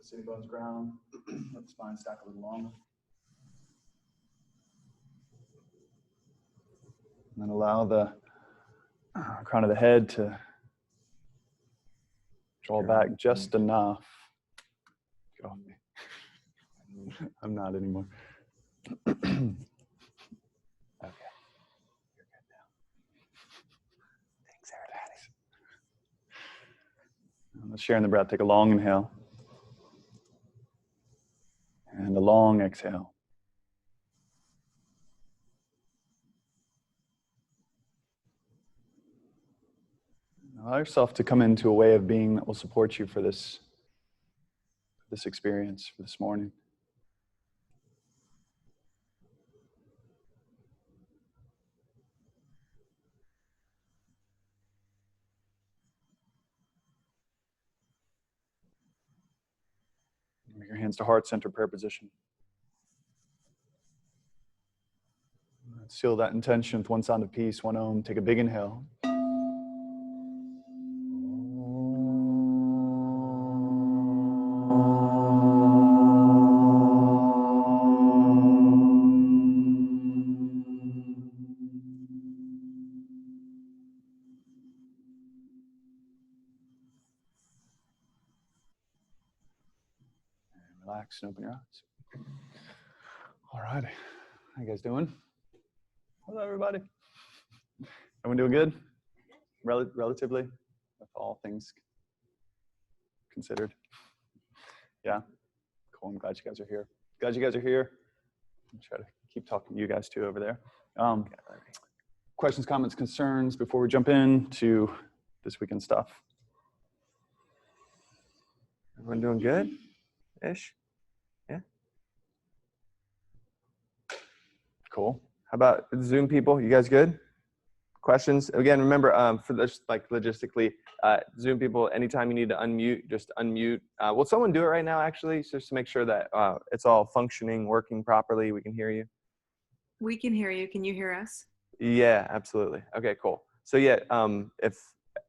the sitting bones ground. Let the spine stack a little longer. And then allow the crown of the head to draw back just enough. Get off me. I'm not anymore. Okay. You're good now. Thanks, everybody. Let's share in the breath. Take a long inhale. And a long exhale. Allow yourself to come into a way of being that will support you for this experience, for this morning. Bring your hands to heart center prayer position. Seal that intention with one sound of peace, one Om. Take a big inhale. Relax and open your eyes. All righty. How you guys doing? Hello, everybody. Everyone doing good? Relatively, with all things considered? Yeah? Cool. I'm glad you guys are here. Glad you guys are here. I'll try to keep talking to you guys too over there. Questions, comments, concerns before we jump into this weekend stuff? Everyone doing good-ish? Yeah? Cool. How about Zoom people? You guys good? Questions? Again, remember, for this, like logistically, Zoom people, anytime you need to unmute, just unmute. Will someone do it right now, actually, just to make sure that it's all functioning, working properly? We can hear you. We can hear you. Can you hear us? Yeah, absolutely. Okay, cool. So yeah, if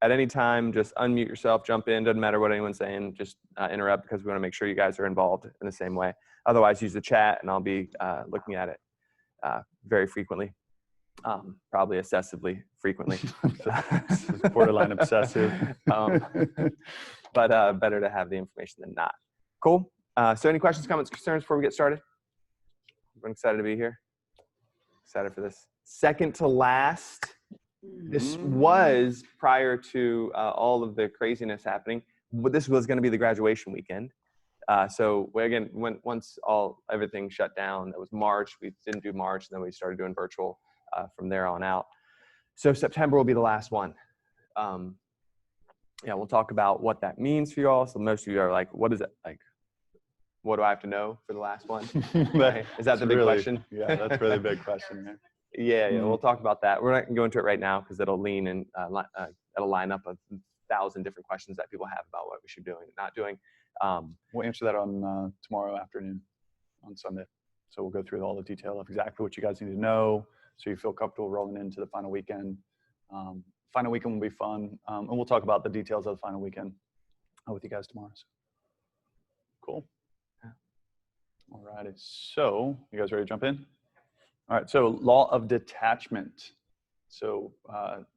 at any time, just unmute yourself, jump in. Doesn't matter what anyone's saying. Just interrupt, because we want to make sure you guys are involved in the same way. Otherwise, use the chat, and I'll be looking at it very frequently, probably excessively frequently. Borderline obsessive. But better to have the information than not. Cool. So any questions, comments, concerns before we get started? Everyone excited to be here? Excited for this? Second to last. This was prior to all of the craziness happening. But this was going to be the graduation weekend. So again, once everything shut down, that was March. We didn't do March, and then we started doing virtual from there on out. So September will be the last one. Yeah, we'll talk about what that means for you all. So most of you are like, what is it like? What do I have to know for the last one? Right? Is that the big question? Yeah, that's a really big question. Yeah, we'll talk about that. We're not going to go into it right now because it'll lean and it'll line up 1,000 different questions that people have about what we should be doing and not doing. We'll answer that on tomorrow afternoon, on Sunday. So we'll go through all the detail of exactly what you guys need to know, so you feel comfortable rolling into the final weekend. Final weekend will be fun, and we'll talk about the details of the final weekend with you guys tomorrow. So. Cool. All righty. So you guys ready to jump in? All right. So law of detachment. So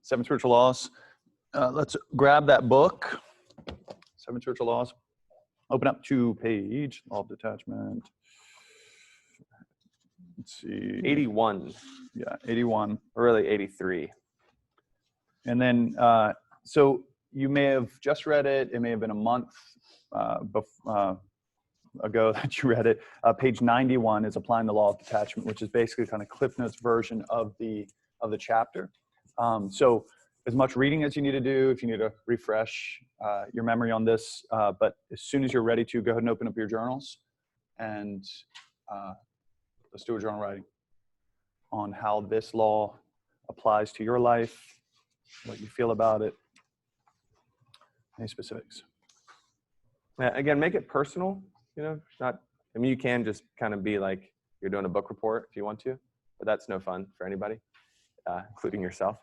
7 spiritual laws. Let's grab that book. 7 spiritual laws. Open up to page law of detachment. Let's see. 81. Yeah, 81. Or really 83. And then, so you may have just read it. It may have been a month ago that you read it. Page 91 is applying the law of detachment, which is basically kind of Cliff Notes version of the chapter. So as much reading as you need to do, if you need to refresh your memory on this, but as soon as you're ready to, go ahead and open up your journals, and let's do a journal writing on how this law applies to your life, what you feel about it, any specifics. Again, make it personal, not, I mean, you can just kind of be like, you're doing a book report if you want to, but that's no fun for anybody, including yourself.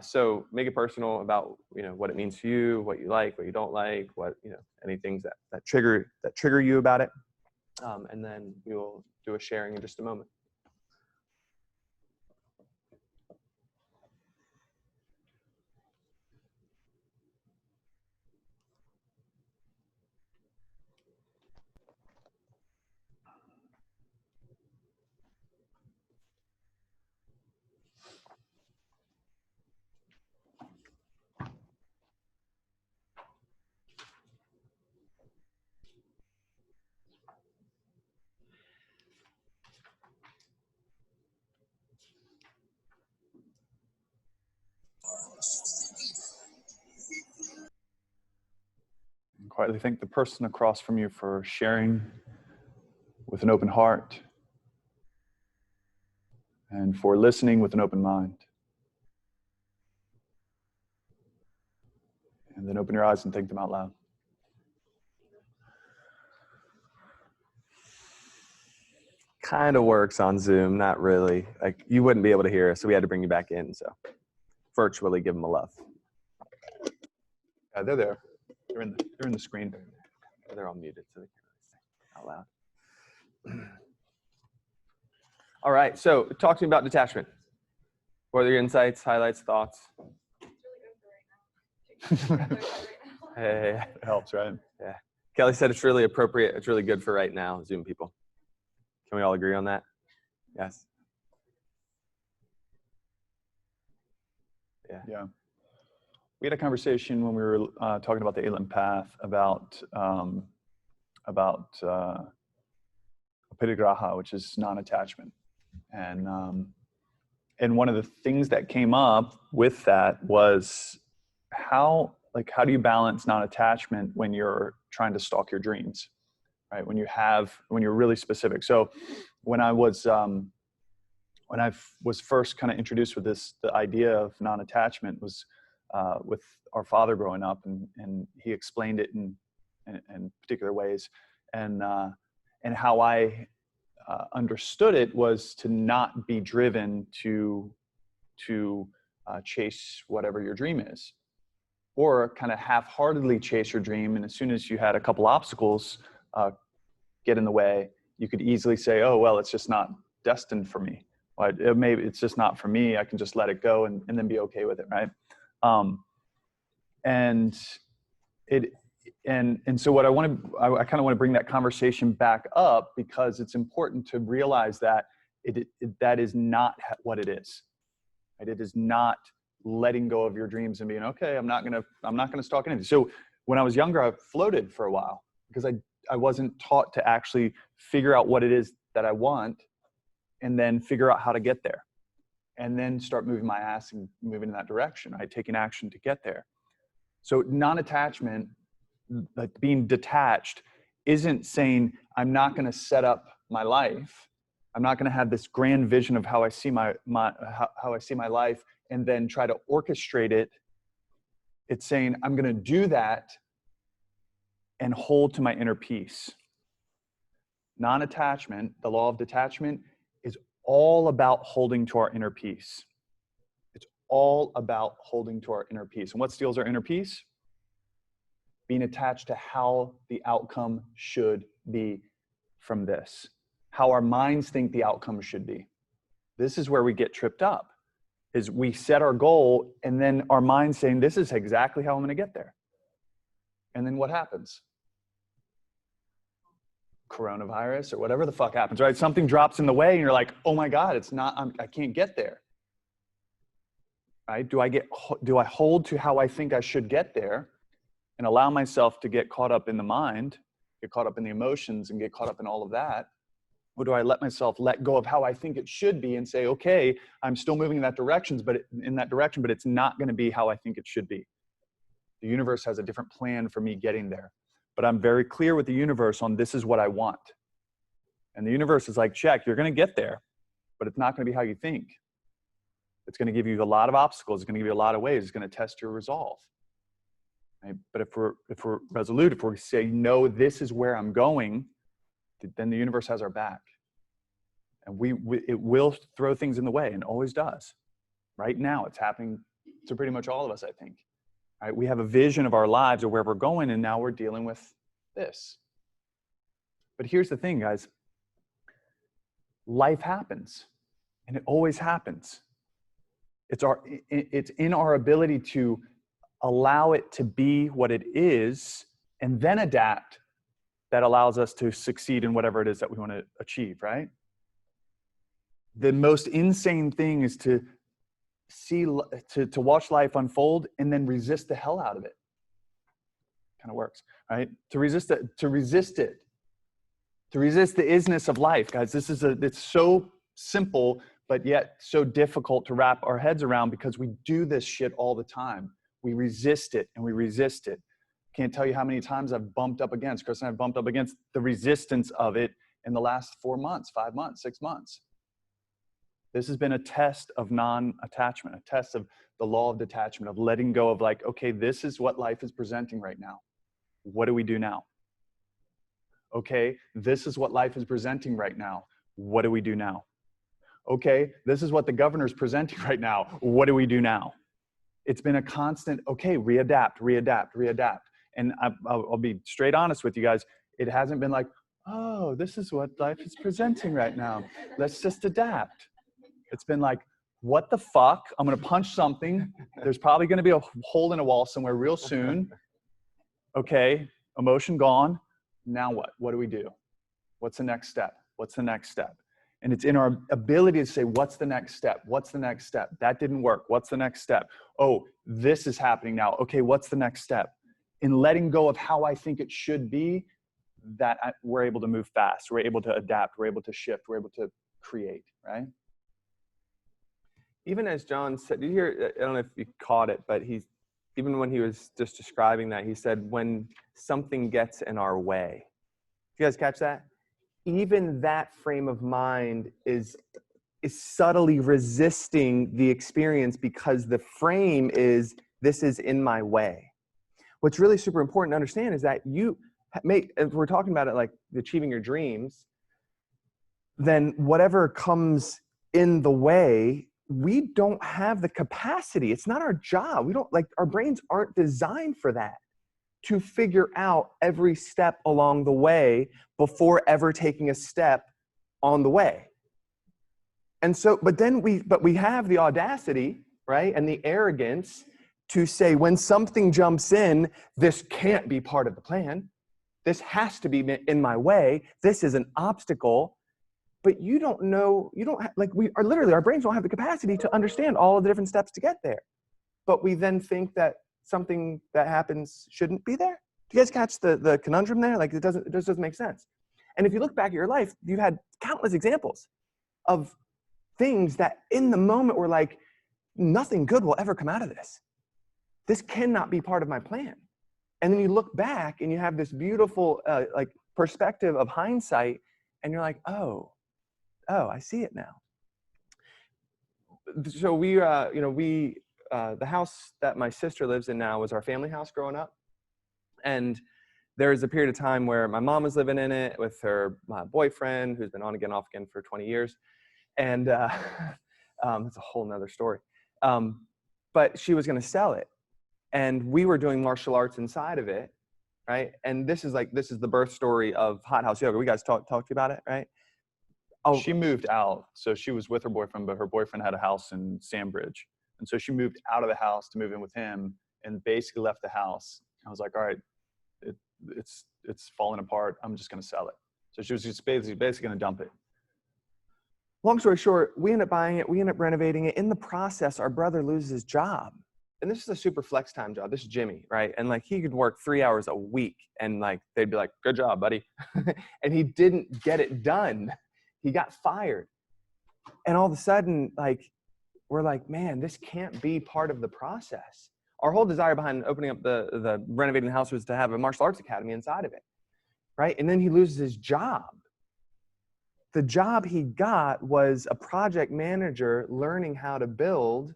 So make it personal about, what it means to you, what you like, what you don't like, what, any things that trigger you about it. And then we will do a sharing in just a moment. And quietly thank the person across from you for sharing with an open heart and for listening with an open mind. And then open your eyes and thank them out loud. Kind of works on Zoom, not really. Like, you wouldn't be able to hear us, so we had to bring you back in. So virtually give them a love. Yeah, they're there. They're in the screen. They're all muted, so they can't really say out loud. All right, so talk to me about detachment. What are your insights, highlights, thoughts? Hey, It helps, right? yeah. Kelly said it's really appropriate. It's really good for right now, Zoom people. Can we all agree on that? Yes. Yeah. We had a conversation when we were talking about the 8-limb path about aparigraha, which is non-attachment, and one of the things that came up with that was how do you balance non-attachment when you're trying to stalk your dreams, right? When you're really specific. So when I was first kind of introduced with the idea of non-attachment was with our father growing up, and he explained it in particular ways, and how I understood it was to not be driven to chase whatever your dream is, or kind of half-heartedly chase your dream, and as soon as you had a couple obstacles get in the way, you could easily say, oh well, it's just not destined for me. Maybe it's just not for me. I can just let it go and then be okay with it, right? And so what I kind of want to bring that conversation back up, because it's important to realize that that is not what it is. Right? It is not letting go of your dreams and being okay. I'm not gonna stalk anything. So when I was younger, I floated for a while because I wasn't taught to actually figure out what it is that I want, and then figure out how to get there, and then start moving my ass and moving in that direction, right? Taking action to get there. So non-attachment, like being detached, isn't saying I'm not going to set up my life. I'm not going to have this grand vision of how I see how I see my life and then try to orchestrate it. It's saying I'm going to do that and hold to my inner peace. Non-attachment, the law of detachment, is all about holding to our inner peace. It's all about holding to our inner peace. And what steals our inner peace? Being attached to how the outcome should be from this. How our minds think the outcome should be. This is where we get tripped up, is we set our goal and then our mind's saying, this is exactly how I'm going to get there. And then what happens? Coronavirus or whatever the fuck happens, right? Something drops in the way and you're like, oh my God, I can't get there. Right? Do I hold to how I think I should get there and allow myself to get caught up in the mind, get caught up in the emotions and get caught up in all of that? Or do I let myself let go of how I think it should be and say, okay, I'm still moving in that direction, but it's not going to be how I think it should be. The universe has a different plan for me getting there. But I'm very clear with the universe on this is what I want. And the universe is like, check, you're going to get there, but it's not going to be how you think. It's going to give you a lot of obstacles. It's going to give you a lot of ways. It's going to test your resolve. Right? But if we're resolute, if we say, no, this is where I'm going, then the universe has our back. And it will throw things in the way, and always does. Right now, it's happening to pretty much all of us, I think. Right? We have a vision of our lives or where we're going, and now we're dealing with this. But here's the thing, guys. Life happens, and it always happens. It's in our ability to allow it to be what it is and then adapt that allows us to succeed in whatever it is that we want to achieve, right? The most insane thing is to watch life unfold and then resist the hell out of it. Kind of works, right? To resist the isness of life, guys. It's so simple, but yet so difficult to wrap our heads around because we do this shit all the time. We resist it and we resist it. Can't tell you how many times Chris and I have bumped up against the resistance of it in the last 4 months, 5 months, 6 months. This has been a test of non-attachment, a test of the law of detachment, of letting go of like, okay, this is what life is presenting right now. What do we do now? Okay, this is what life is presenting right now. What do we do now? Okay, this is what the governor's presenting right now. What do we do now? It's been a constant, okay, readapt. And I'll be straight honest with you guys. It hasn't been like, oh, this is what life is presenting right now. Let's just adapt. It's been like, what the fuck? I'm going to punch something. There's probably going to be a hole in a wall somewhere real soon. Okay, emotion gone. Now what? What do we do? What's the next step? What's the next step? And it's in our ability to say, what's the next step? What's the next step? That didn't work. What's the next step? Oh, this is happening now. Okay, what's the next step? In letting go of how I think it should be, we're able to move fast. We're able to adapt. We're able to shift. We're able to create, right? Even as John said, did you hear, I don't know if you caught it, but even when he was just describing that, he said, when something gets in our way. Did you guys catch that? Even that frame of mind is subtly resisting the experience because the frame is, this is in my way. What's really super important to understand is that if we're talking about it like achieving your dreams, then whatever comes in the way, we don't have the capacity. It's not our job. Our brains aren't designed for that, to figure out every step along the way before ever taking a step on the way. And so, but we have the audacity, right? And the arrogance to say, when something jumps in, this can't be part of the plan. This has to be in my way. This is an obstacle. But you don't know, our brains don't have the capacity to understand all of the different steps to get there. But we then think that something that happens shouldn't be there. Do you guys catch the conundrum there? Like it just doesn't make sense. And if you look back at your life, you've had countless examples of things that in the moment were like, nothing good will ever come out of this. This cannot be part of my plan. And then you look back and you have this beautiful perspective of hindsight, and you're like, oh, I see it now. So the house that my sister lives in now was our family house growing up. And there was a period of time where my mom was living in it with her boyfriend, who's been on again, off again for 20 years. And it's a whole nother story. But she was going to sell it. And we were doing martial arts inside of it, right? And this is the birth story of Hot House Yoga. We guys talked to you about it, right? Oh, she moved out. So she was with her boyfriend, but her boyfriend had a house in Sandbridge. And so she moved out of the house to move in with him and basically left the house. I was like, all right, it's falling apart. I'm just going to sell it. So she was just basically going to dump it. Long story short, we end up buying it. We end up renovating it. In the process, our brother loses his job. And this is a super flex time job. This is Jimmy, right? And he could work 3 hours a week and they'd be like, good job, buddy. And he didn't get it done. He got fired. And all of a sudden, we're like, man, this can't be part of the process. Our whole desire behind opening up the renovating the house was to have a martial arts academy inside of it, right? And then he loses his job. The job he got was a project manager learning how to build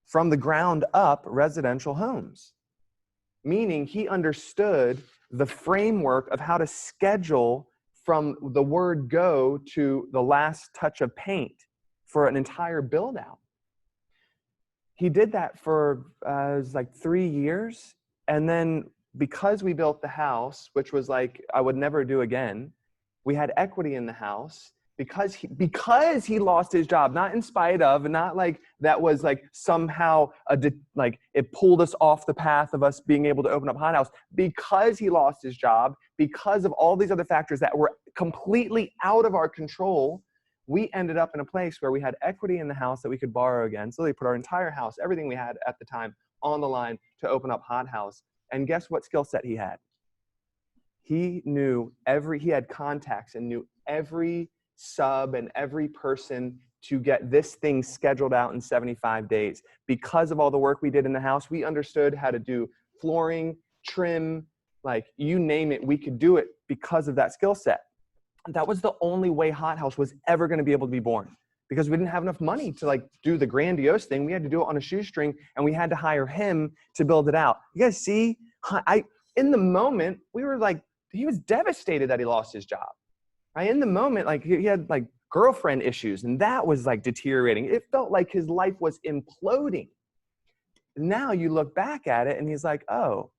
from the ground up residential homes, meaning he understood the framework of how to schedule from the word go to the last touch of paint for an entire build out. he did that for it was like 3 years. And then because we built the house, which was like I would never do again, we had equity in the house because he lost his job, not in spite of, and not like that was like somehow like it pulled us off the path of us being able to open up Hot House. Because he lost his job, because of all these other factors that were completely out of our control, we ended up in a place where we had equity in the house that we could borrow against. So we put our entire house, everything we had at the time, on the line to open up Hot House. And guess what skill set he had? He had contacts and knew every sub and every person to get this thing scheduled out in 75 days. Because of all the work we did in the house, we understood how to do flooring, trim, like you name it, we could do it because of that skill set. That was the only way Hot House was ever going to be able to be born, because we didn't have enough money to like do the grandiose thing. We had to do it on a shoestring, and we had to hire him to build it out. You guys see, in the moment, we were like, he was devastated that he lost his job. Right? In the moment, like he had like girlfriend issues, and that was like deteriorating. It felt like his life was imploding. Now you look back at it and he's like, oh,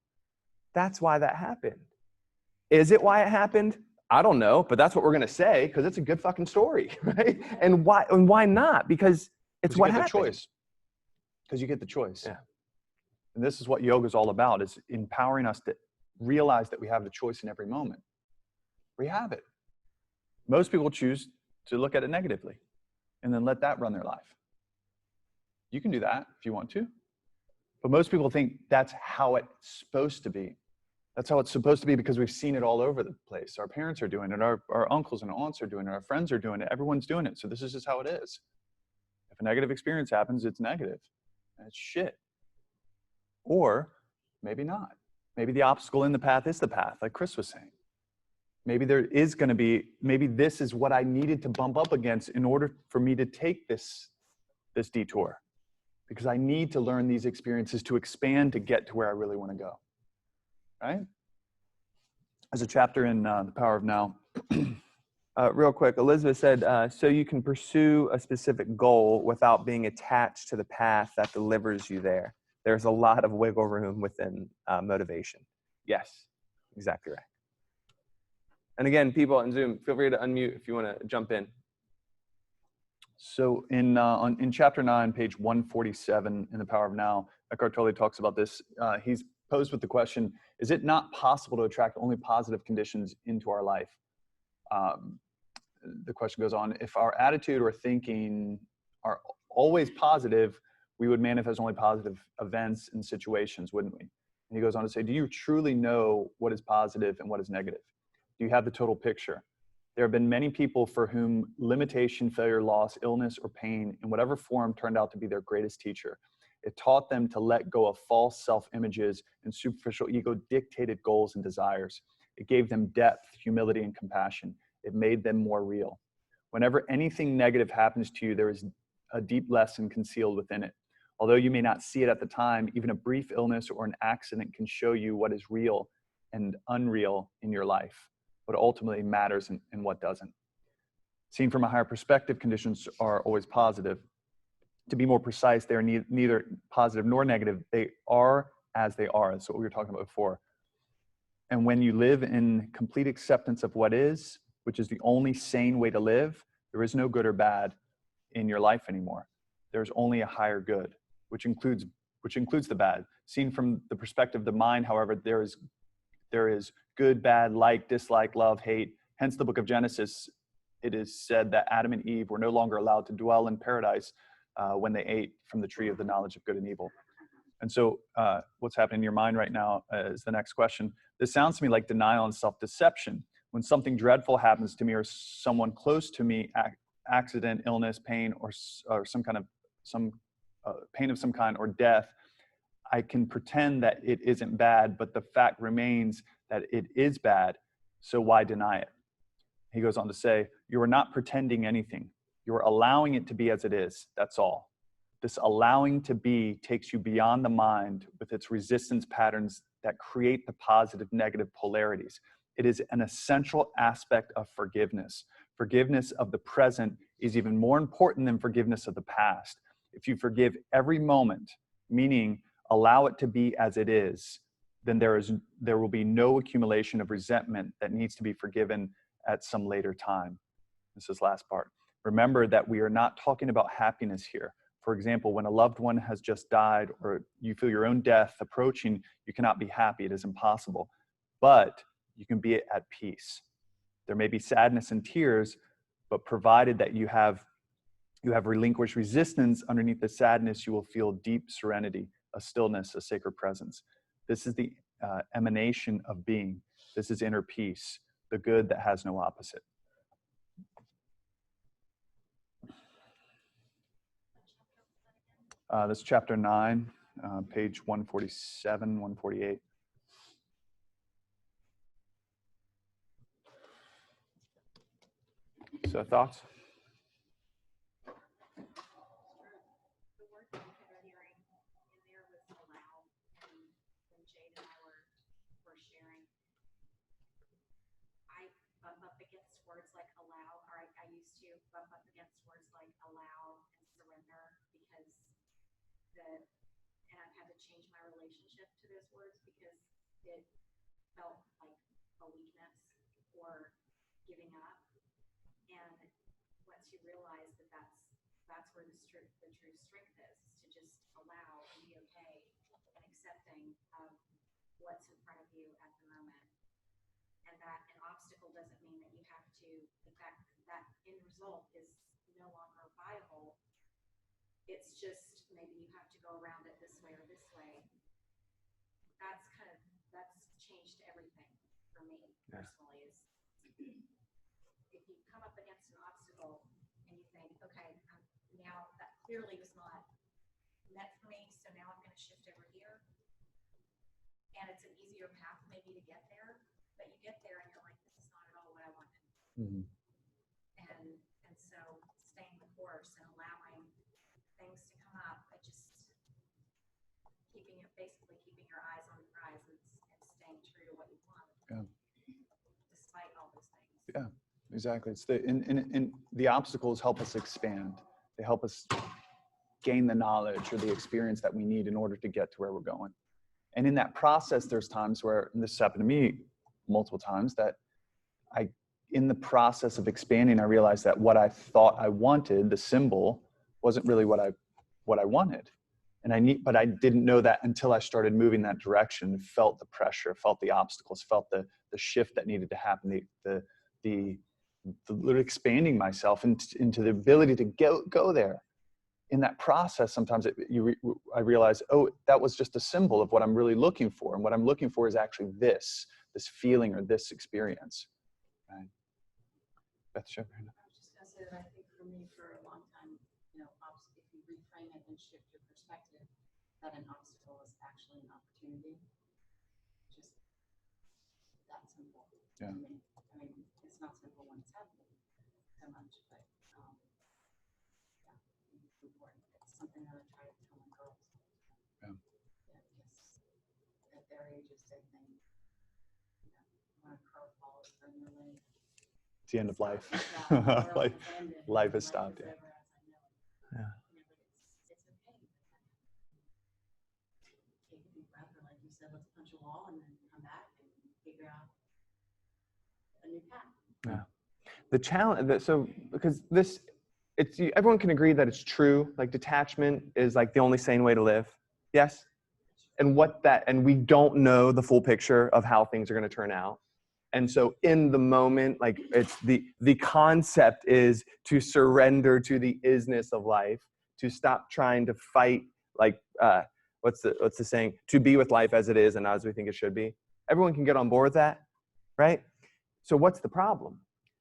that's why that happened. Is it why it happened? I don't know, but that's what we're going to say because it's a good fucking story, right? And why not? Because it's what happened. Choice. Because you get the choice. Yeah. And this is what yoga is all about, is empowering us to realize that we have the choice in every moment. We have it. Most people choose to look at it negatively and then let that run their life. You can do that if you want to. But most people think that's how it's supposed to be. That's how it's supposed to be because we've seen it all over the place. Our parents are doing it. Our uncles and aunts are doing it. Our friends are doing it. Everyone's doing it. So this is just how it is. If a negative experience happens, it's negative. And it's shit. Or maybe not. Maybe the obstacle in the path is the path, like Chris was saying. Maybe there is going to be, maybe this is what I needed to bump up against in order for me to take this detour. Because I need to learn these experiences to expand to get to where I really want to go. Right? There's a chapter in The Power of Now. Real quick, Elizabeth said, so you can pursue a specific goal without being attached to the path that delivers you there. There's a lot of wiggle room within motivation. Yes, exactly right. And again, people on Zoom, feel free to unmute if you want to jump in. So in chapter 9, page 147 in The Power of Now, Eckhart Tolle talks about this. He's posed with the question, is it not possible to attract only positive conditions into our life? The question goes on, if our attitude or thinking are always positive, we would manifest only positive events and situations, wouldn't we? And he goes on to say, do you truly know what is positive and what is negative? Do you have the total picture? There have been many people for whom limitation, failure, loss, illness, or pain in whatever form turned out to be their greatest teacher. It taught them to let go of false self-images and superficial ego-dictated goals and desires. It gave them depth, humility, and compassion. It made them more real. Whenever anything negative happens to you, there is a deep lesson concealed within it. Although you may not see it at the time, even a brief illness or an accident can show you what is real and unreal in your life, what ultimately matters and what doesn't. Seen from a higher perspective, conditions are always positive. To be more precise, they're neither positive nor negative. They are as they are. That's what we were talking about before. And when you live in complete acceptance of what is, which is the only sane way to live, there is no good or bad in your life anymore. There's only a higher good, which includes the bad. Seen from the perspective of the mind, however, there is good, bad, like, dislike, love, hate. Hence the book of Genesis, it is said that Adam and Eve were no longer allowed to dwell in paradise when they ate from the tree of the knowledge of good and evil. And so what's happening in your mind right now is the next question. This sounds to me like denial and self-deception. When something dreadful happens to me or someone close to me, accident, illness, pain, or some pain of some kind or death, I can pretend that it isn't bad, but the fact remains that it is bad. So why deny it? He goes on to say, you are not pretending anything. You are allowing it to be as it is. That's all. This allowing to be takes you beyond the mind with its resistance patterns that create the positive negative polarities. It is an essential aspect of forgiveness. Forgiveness of the present is even more important than forgiveness of the past. If you forgive every moment, meaning allow it to be as it is, then there will be no accumulation of resentment that needs to be forgiven at some later time. This is last part. Remember that we are not talking about happiness here. For example, when a loved one has just died or you feel your own death approaching, you cannot be happy. It is impossible. But you can be at peace. There may be sadness and tears, but provided that you have relinquished resistance underneath the sadness, you will feel deep serenity, a stillness, a sacred presence. This is the emanation of being. This is inner peace, the good that has no opposite. This is chapter 9, page 147, 148. So thoughts? The word that we kept hearing in there was allow, and when Jade and I were sharing, I bump up against words like allow, or I used to bump up against words like allow and surrender because and I've had to change my relationship to those words because it felt like a weakness or giving up. And once you realize that that's where the true strength is to just allow and be okay and accepting of what's in front of you at the moment. And that an obstacle doesn't mean that you have to, that end result is no longer viable. It's just maybe you have to go around it this way or this way. That's changed everything for me personally. Is if you come up against an obstacle and you think, okay, now that clearly was not meant for me, so now I'm going to shift over here. And it's an easier path maybe to get there, but you get there and you're like, this is not at all what I wanted. Mm-hmm. And so staying the course and allowing things to come up, but just keeping your eyes on the prize and staying true to what you want. Yeah. Despite all those things. Yeah, exactly. It's the obstacles help us expand. They help us gain the knowledge or the experience that we need in order to get to where we're going. And in that process, there's times where, and this happened to me multiple times, that in the process of expanding, I realized that what I thought I wanted, the symbol, wasn't really what I wanted. But I didn't know that until I started moving that direction, felt the pressure, felt the obstacles, felt the shift that needed to happen, the expanding myself into the ability to go there. In that process, sometimes I realize, oh, that was just a symbol of what I'm really looking for. And what I'm looking for is actually this feeling or this experience. Right? Beth, sure. I was just going to say that I think for me, for a long time, if you reframe it and shift your perspective, that an obstacle is actually an opportunity. Just that simple. Yeah. I mean, it's not simple when it's happening so much, but yeah, it's important. It's something that I try to tell my girls. Yeah. Because at their ages, they think, when a curveball is thrown your way, It's the end of life. Yeah, life has stopped. Yeah. Yeah. But it's okay. Take a deep breath, or like you said, let's punch a wall and then come back and figure out a new path. Yeah. The challenge, so because everyone can agree that it's true, like detachment is like the only sane way to live. Yes? And we don't know the full picture of how things are going to turn out. And so in the moment, like it's the concept is to surrender to the isness of life, to stop trying to fight, like, what's the saying? To be with life as it is and not as we think it should be. Everyone can get on board with that, right? So what's the problem?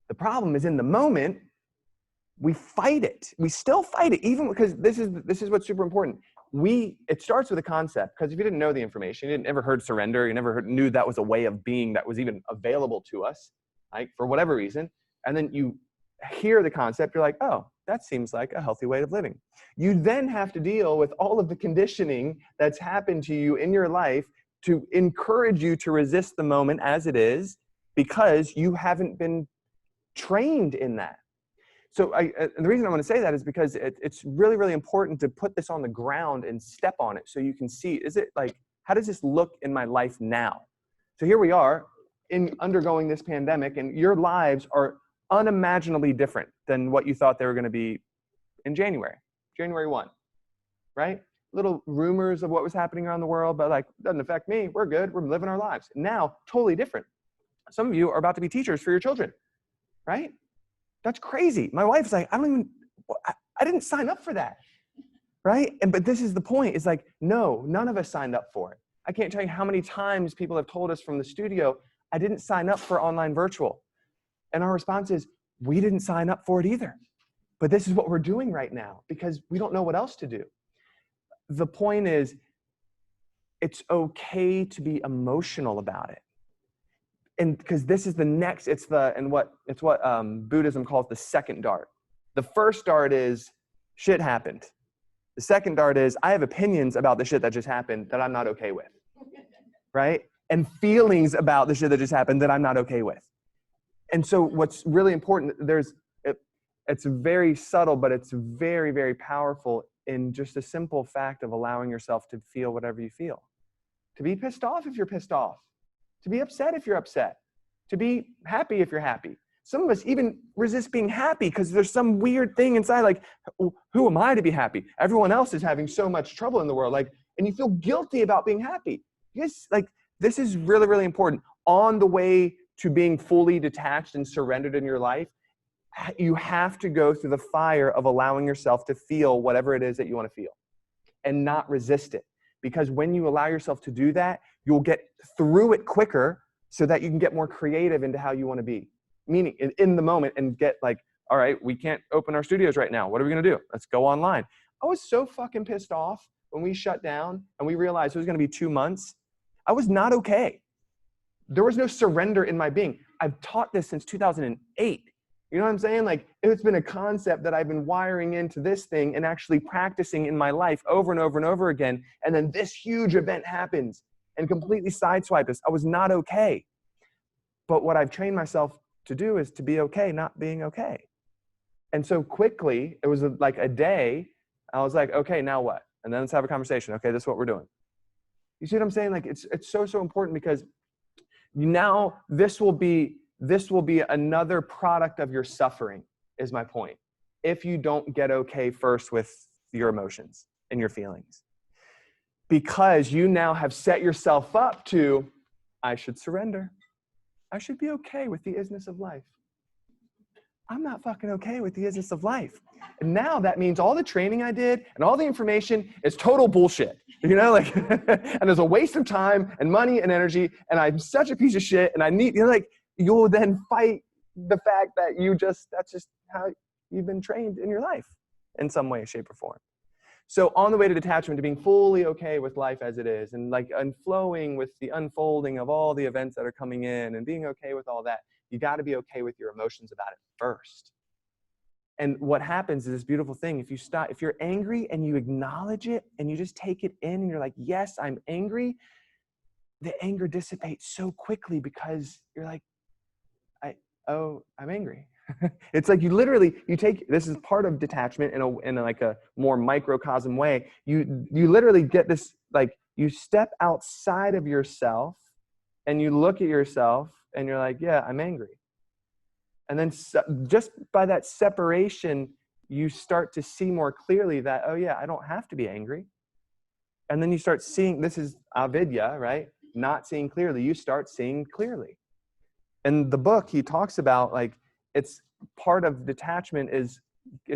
The problem is in the moment, we fight it. We still fight it, even because this is what's super important. It starts with a concept, because if you didn't know the information, you never heard surrender, you never knew that was a way of being that was even available to us, right, for whatever reason, and then you hear the concept, you're like, oh, that seems like a healthy way of living. You then have to deal with all of the conditioning that's happened to you in your life to encourage you to resist the moment as it is, because you haven't been trained in that. So and the reason I want to say that is because it's really, really important to put this on the ground and step on it so you can see, is it like, how does this look in my life now? So here we are in undergoing this pandemic, and your lives are unimaginably different than what you thought they were going to be in January 1, right? Little rumors of what was happening around the world, but like, doesn't affect me. We're good. We're living our lives. Now, totally different. Some of you are about to be teachers for your children, right? That's crazy. My wife's like, I didn't sign up for that, right? But this is the point. It's like, no, none of us signed up for it. I can't tell you how many times people have told us from the studio, I didn't sign up for online virtual. And our response is, we didn't sign up for it either. But this is what we're doing right now because we don't know what else to do. The point is, it's okay to be emotional about it. And because this is the next, it's what Buddhism calls the second dart. The first dart is shit happened. The second dart is I have opinions about the shit that just happened that I'm not okay with, right? And feelings about the shit that just happened that I'm not okay with. And so what's really important, it's very subtle, but it's very, very powerful in just a simple fact of allowing yourself to feel whatever you feel. To be pissed off if you're pissed off. To be upset if you're upset. To be happy if you're happy. Some of us even resist being happy because there's some weird thing inside, like, who am I to be happy? Everyone else is having so much trouble in the world, like, and you feel guilty about being happy. Yes, like, this is really, really important. On the way to being fully detached and surrendered in your life, you have to go through the fire of allowing yourself to feel whatever it is that you want to feel and not resist it. Because when you allow yourself to do that, you'll get through it quicker so that you can get more creative into how you want to be. Meaning in the moment and get like, all right, we can't open our studios right now. What are we going to do? Let's go online. I was so fucking pissed off when we shut down and we realized it was going to be 2 months. I was not okay. There was no surrender in my being. I've taught this since 2008. You know what I'm saying? Like, it's been a concept that I've been wiring into this thing and actually practicing in my life over and over and over again. And then this huge event happens and completely sideswiped us. I was not okay. But what I've trained myself to do is to be okay, not being okay. And so quickly, it was like a day, I was like, okay, now what? And then let's have a conversation. Okay, this is what we're doing. You see what I'm saying? Like, it's so, so important because now this will be another product of your suffering, is my point. If you don't get okay first with your emotions and your feelings. Because you now have set yourself up to, I should surrender. I should be okay with the isness of life. I'm not fucking okay with the isness of life. And now that means all the training I did and all the information is total bullshit. You know, like, and there's a waste of time and money and energy, and I'm such a piece of shit, and I need, you know, like, you'll then fight the fact that that's just how you've been trained in your life in some way, shape, or form. So on the way to detachment, to being fully okay with life as it is, and like flowing with the unfolding of all the events that are coming in and being okay with all that, you got to be okay with your emotions about it first. And what happens is this beautiful thing. If you're angry and you acknowledge it and you just take it in and you're like, yes, I'm angry, the anger dissipates so quickly because you're like, I'm angry. It's like you take, this is part of detachment in like a more microcosm way. You literally get this, like, you step outside of yourself and you look at yourself and you're like, yeah, I'm angry. And then just by that separation, you start to see more clearly that, oh yeah, I don't have to be angry. And then you start seeing, this is avidya, right? Not seeing clearly. You start seeing clearly. In the book, he talks about, like, it's part of detachment is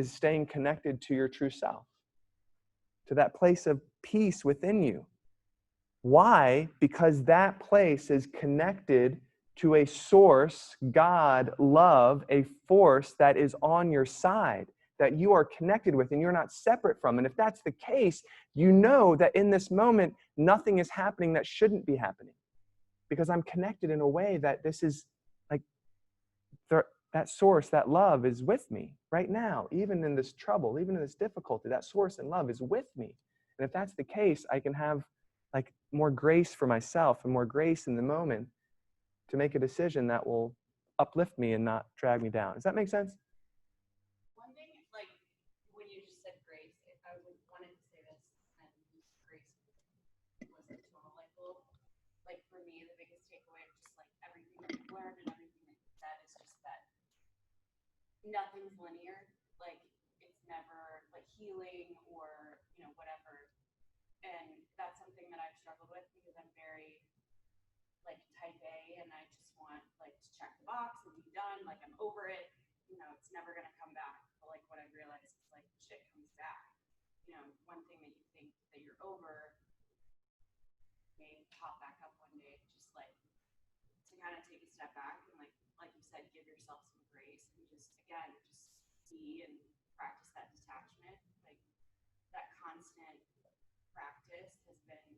staying connected to your true self, to that place of peace within you. Why? Because that place is connected to a source, God, love, a force that is on your side, that you are connected with and you're not separate from. And if that's the case, you know that in this moment, nothing is happening that shouldn't be happening. Because I'm connected in a way that this is like, that source, that love is with me right now, even in this trouble, even in this difficulty, that source and love is with me. And if that's the case, I can have like more grace for myself and more grace in the moment to make a decision that will uplift me and not drag me down. Does that make sense? nothing's linear. Like it's never like healing or, you know, whatever. And that's something that I've struggled with because I'm very like type A and I just want like to check the box and be done. Like I'm over it. You know, it's never gonna come back. But like what I realized is like shit comes back. You know, one thing that you think that you're over may pop back up one day. Just like to kind of take a step back and like you said, give yourself some grace and just again just see and practice that detachment. Like that constant practice has been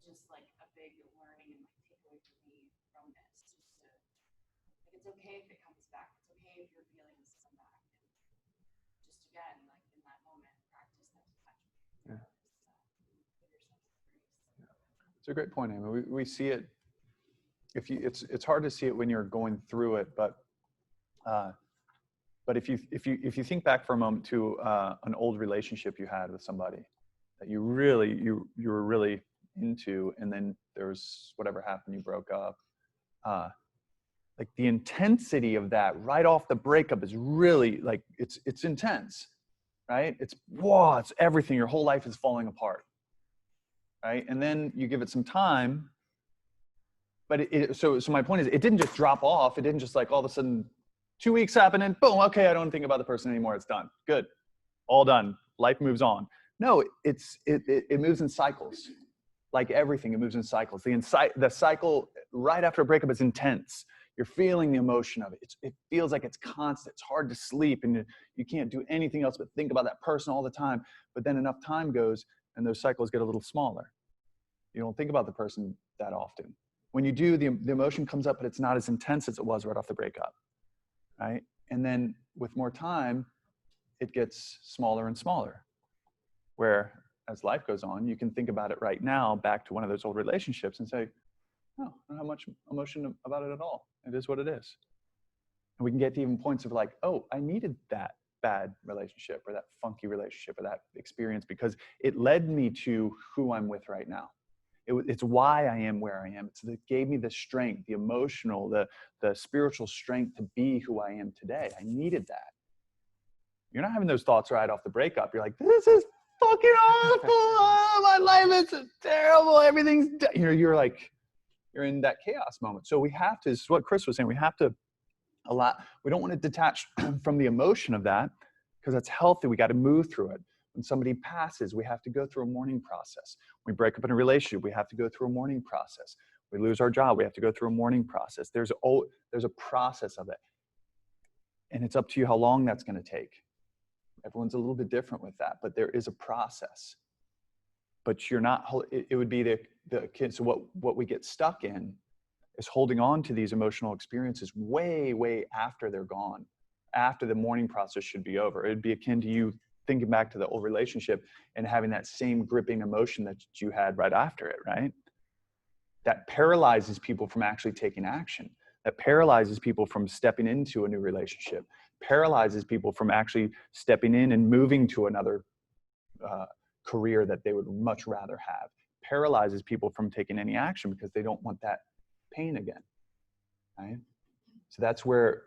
just like a big learning and like takeaway for me from this. Just to like it's okay if it comes back. It's okay if your feelings come back. And just again, like in that moment, practice that detachment. Yeah. Give yourself some grace. It's a great point, Amy. We see it. It's hard to see it when you're going through it, but if you think back for a moment to an old relationship you had with somebody that you were really into, and then there was whatever happened, you broke up. Like the intensity of that right off the breakup is really like it's intense, right? It's everything. Your whole life is falling apart, right? And then you give it some time. But so my point is, it didn't just drop off. It didn't just like all of a sudden 2 weeks happen and boom, okay, I don't think about the person anymore. It's done. Good. All done. Life moves on. No, it moves in cycles. Like everything, it moves in cycles. The cycle right after a breakup is intense. You're feeling the emotion of it. It feels like it's constant. It's hard to sleep and you can't do anything else but think about that person all the time. But then enough time goes and those cycles get a little smaller. You don't think about the person that often. When you do, the emotion comes up, but it's not as intense as it was right off the breakup, right? And then with more time, it gets smaller and smaller. Where as life goes on, you can think about it right now back to one of those old relationships and say, oh, I don't have much emotion about it at all. It is what it is. And we can get to even points of like, oh, I needed that bad relationship or that funky relationship or that experience because it led me to who I'm with right now. It's why I am where I am. It gave me the strength, the emotional, the spiritual strength to be who I am today. I needed that. You're not having those thoughts right off the breakup. You're like, this is fucking awful. Oh, my life is terrible. Everything's, you're in that chaos moment. So we have to, this is what Chris was saying, we have to we don't want to detach from the emotion of that because that's healthy. We got to move through it. When somebody passes, we have to go through a mourning process. When we break up in a relationship, we have to go through a mourning process. We lose our job, we have to go through a mourning process. There's a process of it. And it's up to you how long that's going to take. Everyone's a little bit different with that, but there is a process. But you're not, it would be the kids. So what we get stuck in is holding on to these emotional experiences way, way after they're gone, after the mourning process should be over. It'd be akin to you thinking back to the old relationship and having that same gripping emotion that you had right after it, right? That paralyzes people from actually taking action. That paralyzes people from stepping into a new relationship. Paralyzes people from actually stepping in and moving to another career that they would much rather have. Paralyzes people from taking any action because they don't want that pain again, right? So that's where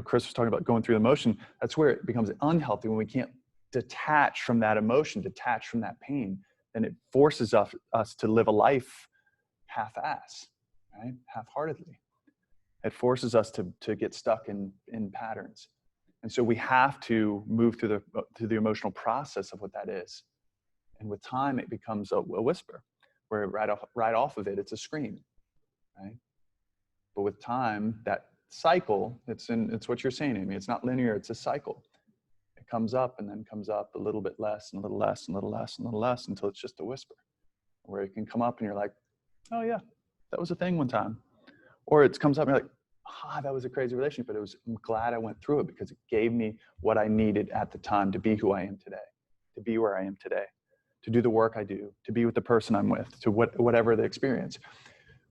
Chris was talking about going through the emotion. That's where it becomes unhealthy when we can't detach from that emotion, detach from that pain. Then it forces us to live a life half-ass, right? Half-heartedly. It forces us to get stuck in patterns. And so we have to move through the emotional process of what that is. And with time, it becomes a whisper, where right off of it, it's a scream, right? But with time, that cycle, it's what you're saying, Amy. It's not linear, it's a cycle. It comes up and then comes up a little bit less and a little less and a little less and a little less until it's just a whisper. Where it can come up and you're like, oh yeah, that was a thing one time. Or it comes up and you're like, that was a crazy relationship, but I'm glad I went through it because it gave me what I needed at the time to be who I am today, to be where I am today, to do the work I do, to be with the person I'm with, to whatever the experience.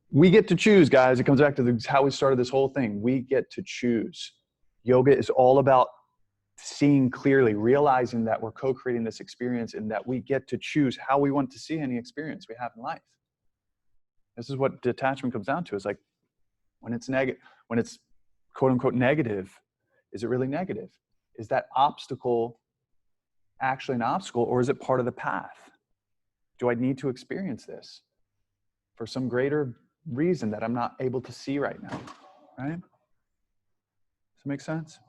We get to choose, guys. It comes back to how we started this whole thing. We get to choose. Yoga is all about seeing clearly, realizing that we're co-creating this experience and that we get to choose how we want to see any experience we have in life. This is what detachment comes down to. It's like when it's quote unquote negative, Is it really negative? Is that obstacle actually an obstacle, or is it part of the path? Do I need to experience this for some greater reason that I'm not able to see right now? Right? Does that make sense?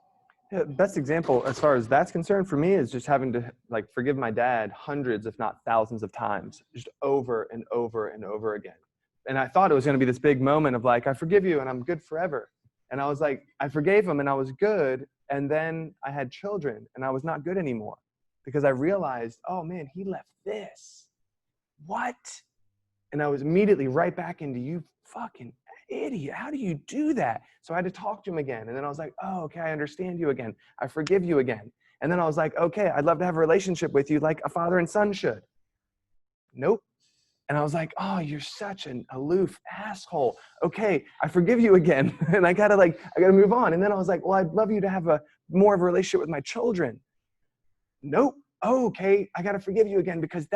Yeah, best example as far as that's concerned for me is just having to like forgive my dad hundreds, if not thousands of times, just over and over and over again. And I thought it was going to be this big moment of like, I forgive you and I'm good forever. And I was like, I forgave him and I was good. And then I had children and I was not good anymore because I realized, oh man, he left this. What? And I was immediately right back into, you fucking idiot. How do you do that? So I had to talk to him again. And then I was like, oh, okay, I understand you again. I forgive you again. And then I was like, okay, I'd love to have a relationship with you like a father and son should. Nope. And I was like, oh, you're such an aloof asshole. Okay, I forgive you again. And I gotta move on. And then I was like, well, I'd love you to have more of a relationship with my children. Nope. Oh, okay, I gotta forgive you again because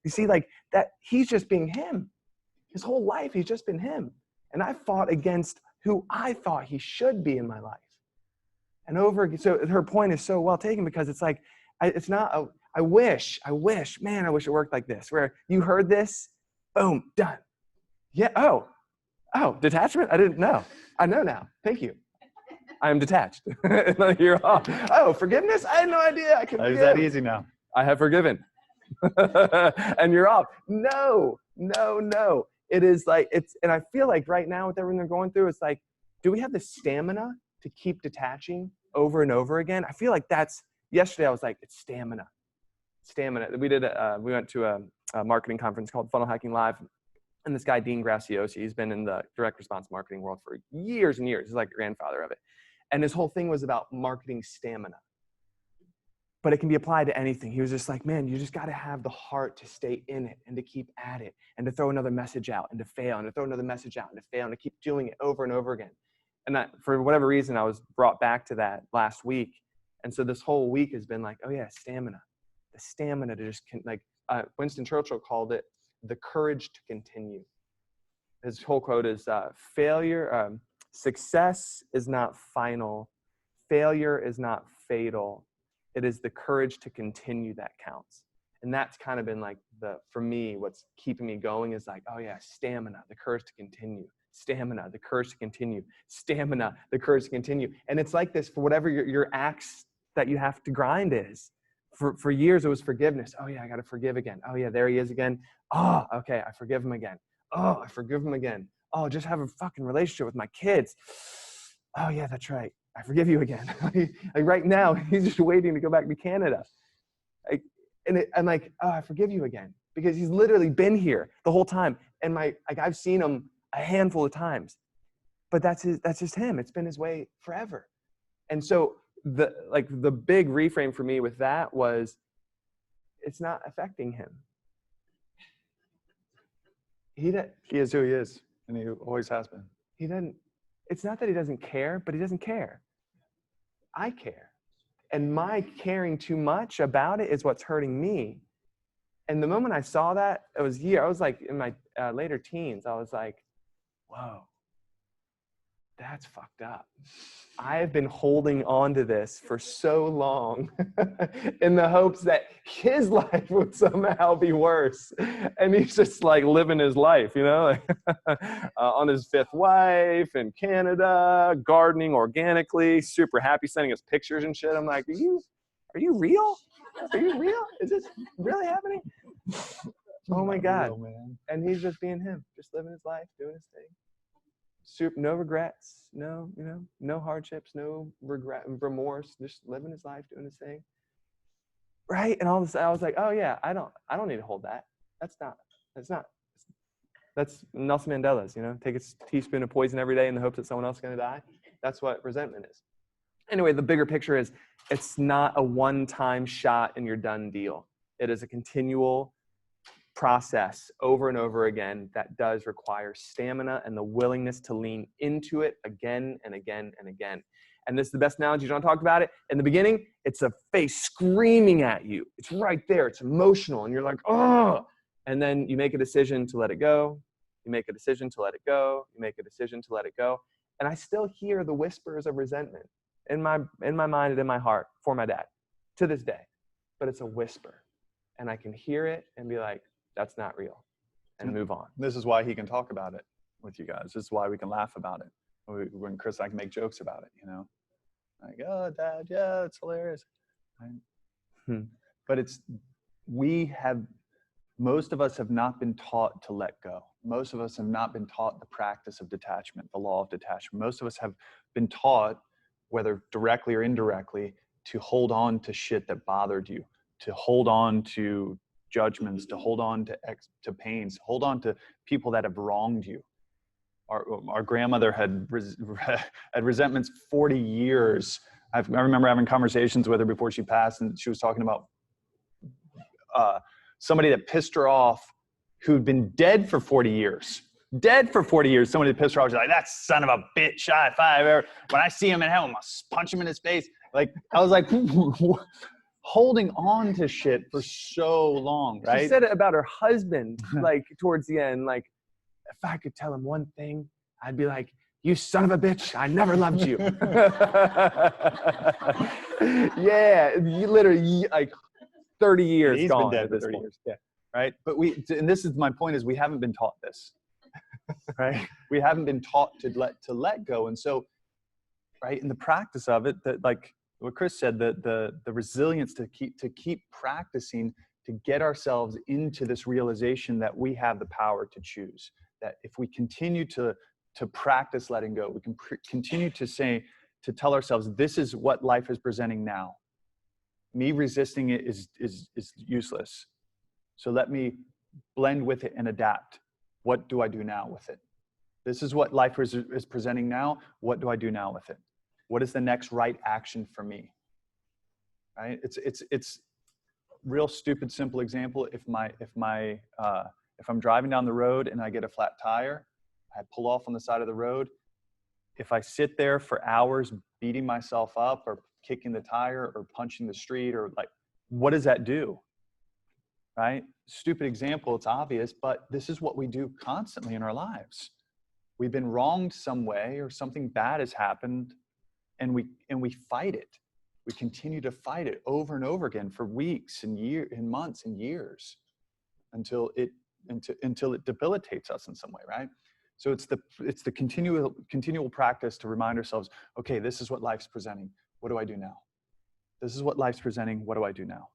you see, like that, he's just being him. His whole life, he's just been him. And I fought against who I thought he should be in my life. And so her point is so well taken because it's like, I wish it worked like this, where you heard this, boom, done. Yeah, oh, detachment? I didn't know. I know now. Thank you. I am detached. You're off. Oh, forgiveness? I had no idea I could forgive. Is that easy now? I have forgiven. And you're off. No. It is like, and I feel like right now with everything they're going through, it's like, do we have the stamina to keep detaching over and over again? I feel like yesterday I was like, it's stamina. We went to a marketing conference called Funnel Hacking Live. And this guy, Dean Graciosi, he's been in the direct response marketing world for years and years. He's like the grandfather of it. And his whole thing was about marketing stamina. But it can be applied to anything. He was just like, man, you just got to have the heart to stay in it and to keep at it and to throw another message out and to fail and to throw another message out and to fail and to keep doing it over and over again. And for whatever reason, I was brought back to that last week. And so this whole week has been like, oh yeah, stamina. The stamina to just, Winston Churchill called it the courage to continue. His whole quote is, success is not final. Failure is not fatal. It is the courage to continue that counts. And that's kind of been like for me, what's keeping me going is like, oh yeah, stamina, the courage to continue. Stamina, the courage to continue. Stamina, the courage to continue. And it's like this for whatever your axe that you have to grind is. For years, it was forgiveness. Oh yeah, I got to forgive again. Oh yeah, there he is again. Oh, okay, I forgive him again. Oh, I forgive him again. Oh, just have a fucking relationship with my kids. Oh yeah, that's right. I forgive you again. Like right now, he's just waiting to go back to Canada. I'm like, oh, I forgive you again. Because he's literally been here the whole time. And I've seen him a handful of times. But that's just him. It's been his way forever. And so the big reframe for me with that was, it's not affecting him. He is who he is, and he always has been. It's not that he doesn't care, but he doesn't care. I care. And my caring too much about it is what's hurting me. And the moment I saw that, I was like in my later teens, I was like, whoa, that's fucked up. I have been holding on to this for so long in the hopes that his life would somehow be worse. And he's just like living his life, on his fifth wife in Canada, gardening organically, super happy, sending us pictures and shit. I'm like, are you real? Are you real? Is this really happening? Oh my God. Real, man. And he's just being him, just living his life, doing his thing. No regrets, no hardships, no remorse, just living his life, doing his thing. Right? And all of a sudden I was like, oh yeah, I don't need to hold that. That's Nelson Mandela's, take a teaspoon of poison every day in the hopes that someone else is going to die. That's what resentment is. Anyway, the bigger picture is it's not a one-time shot and you're done deal. It is a continual process over and over again that does require stamina and the willingness to lean into it again and again and again. And this is the best analogy. John talked about it. In the beginning, it's a face screaming at you. It's right there. It's emotional. And you're like, oh. And then you make a decision to let it go. You make a decision to let it go. You make a decision to let it go. And I still hear the whispers of resentment. in my mind and in my heart for my dad to this day, but it's a whisper, and I can hear it and be like, that's not real, and move on. This is why he can talk about it with you guys. This is why we can laugh about it. When Chris and I can make jokes about it, you know, like, oh, Dad, yeah, it's hilarious. Right? But most of us have not been taught to let go. Most of us have not been taught the practice of detachment, the law of detachment. Most of us have been taught, whether directly or indirectly, to hold on to shit that bothered you, to hold on to judgments, to hold on to pains, hold on to people that have wronged you. Our grandmother had resentments 40 years. I remember having conversations with her before she passed, and she was talking about somebody that pissed her off who'd been dead for 40 years. Dead for 40 years. Somebody that pissed her off. She's like, that son of a bitch. When I see him in hell, I'm going to punch him in his face. Like, I was like, holding on to shit for so long, right? She said it about her husband, like towards the end, like, if I could tell him one thing, I'd be like, you son of a bitch, I never loved you. Yeah, you literally, like 30 years He's gone been dead at for this 30 point. years. Yeah. Right? But and this is my point, is we haven't been taught this. Right? We haven't been taught to let go. And so, right, in the practice of it, that, like what Chris said, the resilience to keep practicing, to get ourselves into this realization that we have the power to choose. That if we continue to practice letting go, we can continue to tell ourselves, this is what life is presenting now. Me resisting it is useless. So let me blend with it and adapt. What do I do now with it? This is what life is presenting now. What do I do now with it? What is the next right action for me? Right? It's real stupid, simple example. If I'm driving down the road and I get a flat tire, I pull off on the side of the road. If I sit there for hours beating myself up or kicking the tire or punching the street, or like, what does that do? Right? Stupid example, it's obvious, but this is what we do constantly in our lives. We've been wronged some way, or something bad has happened, and we fight it. We continue to fight it over and over again for weeks and months and years until it debilitates us in some way, right? So it's the continual practice to remind ourselves, okay, this is what life's presenting. What do I do now? This is what life's presenting. What do I do now?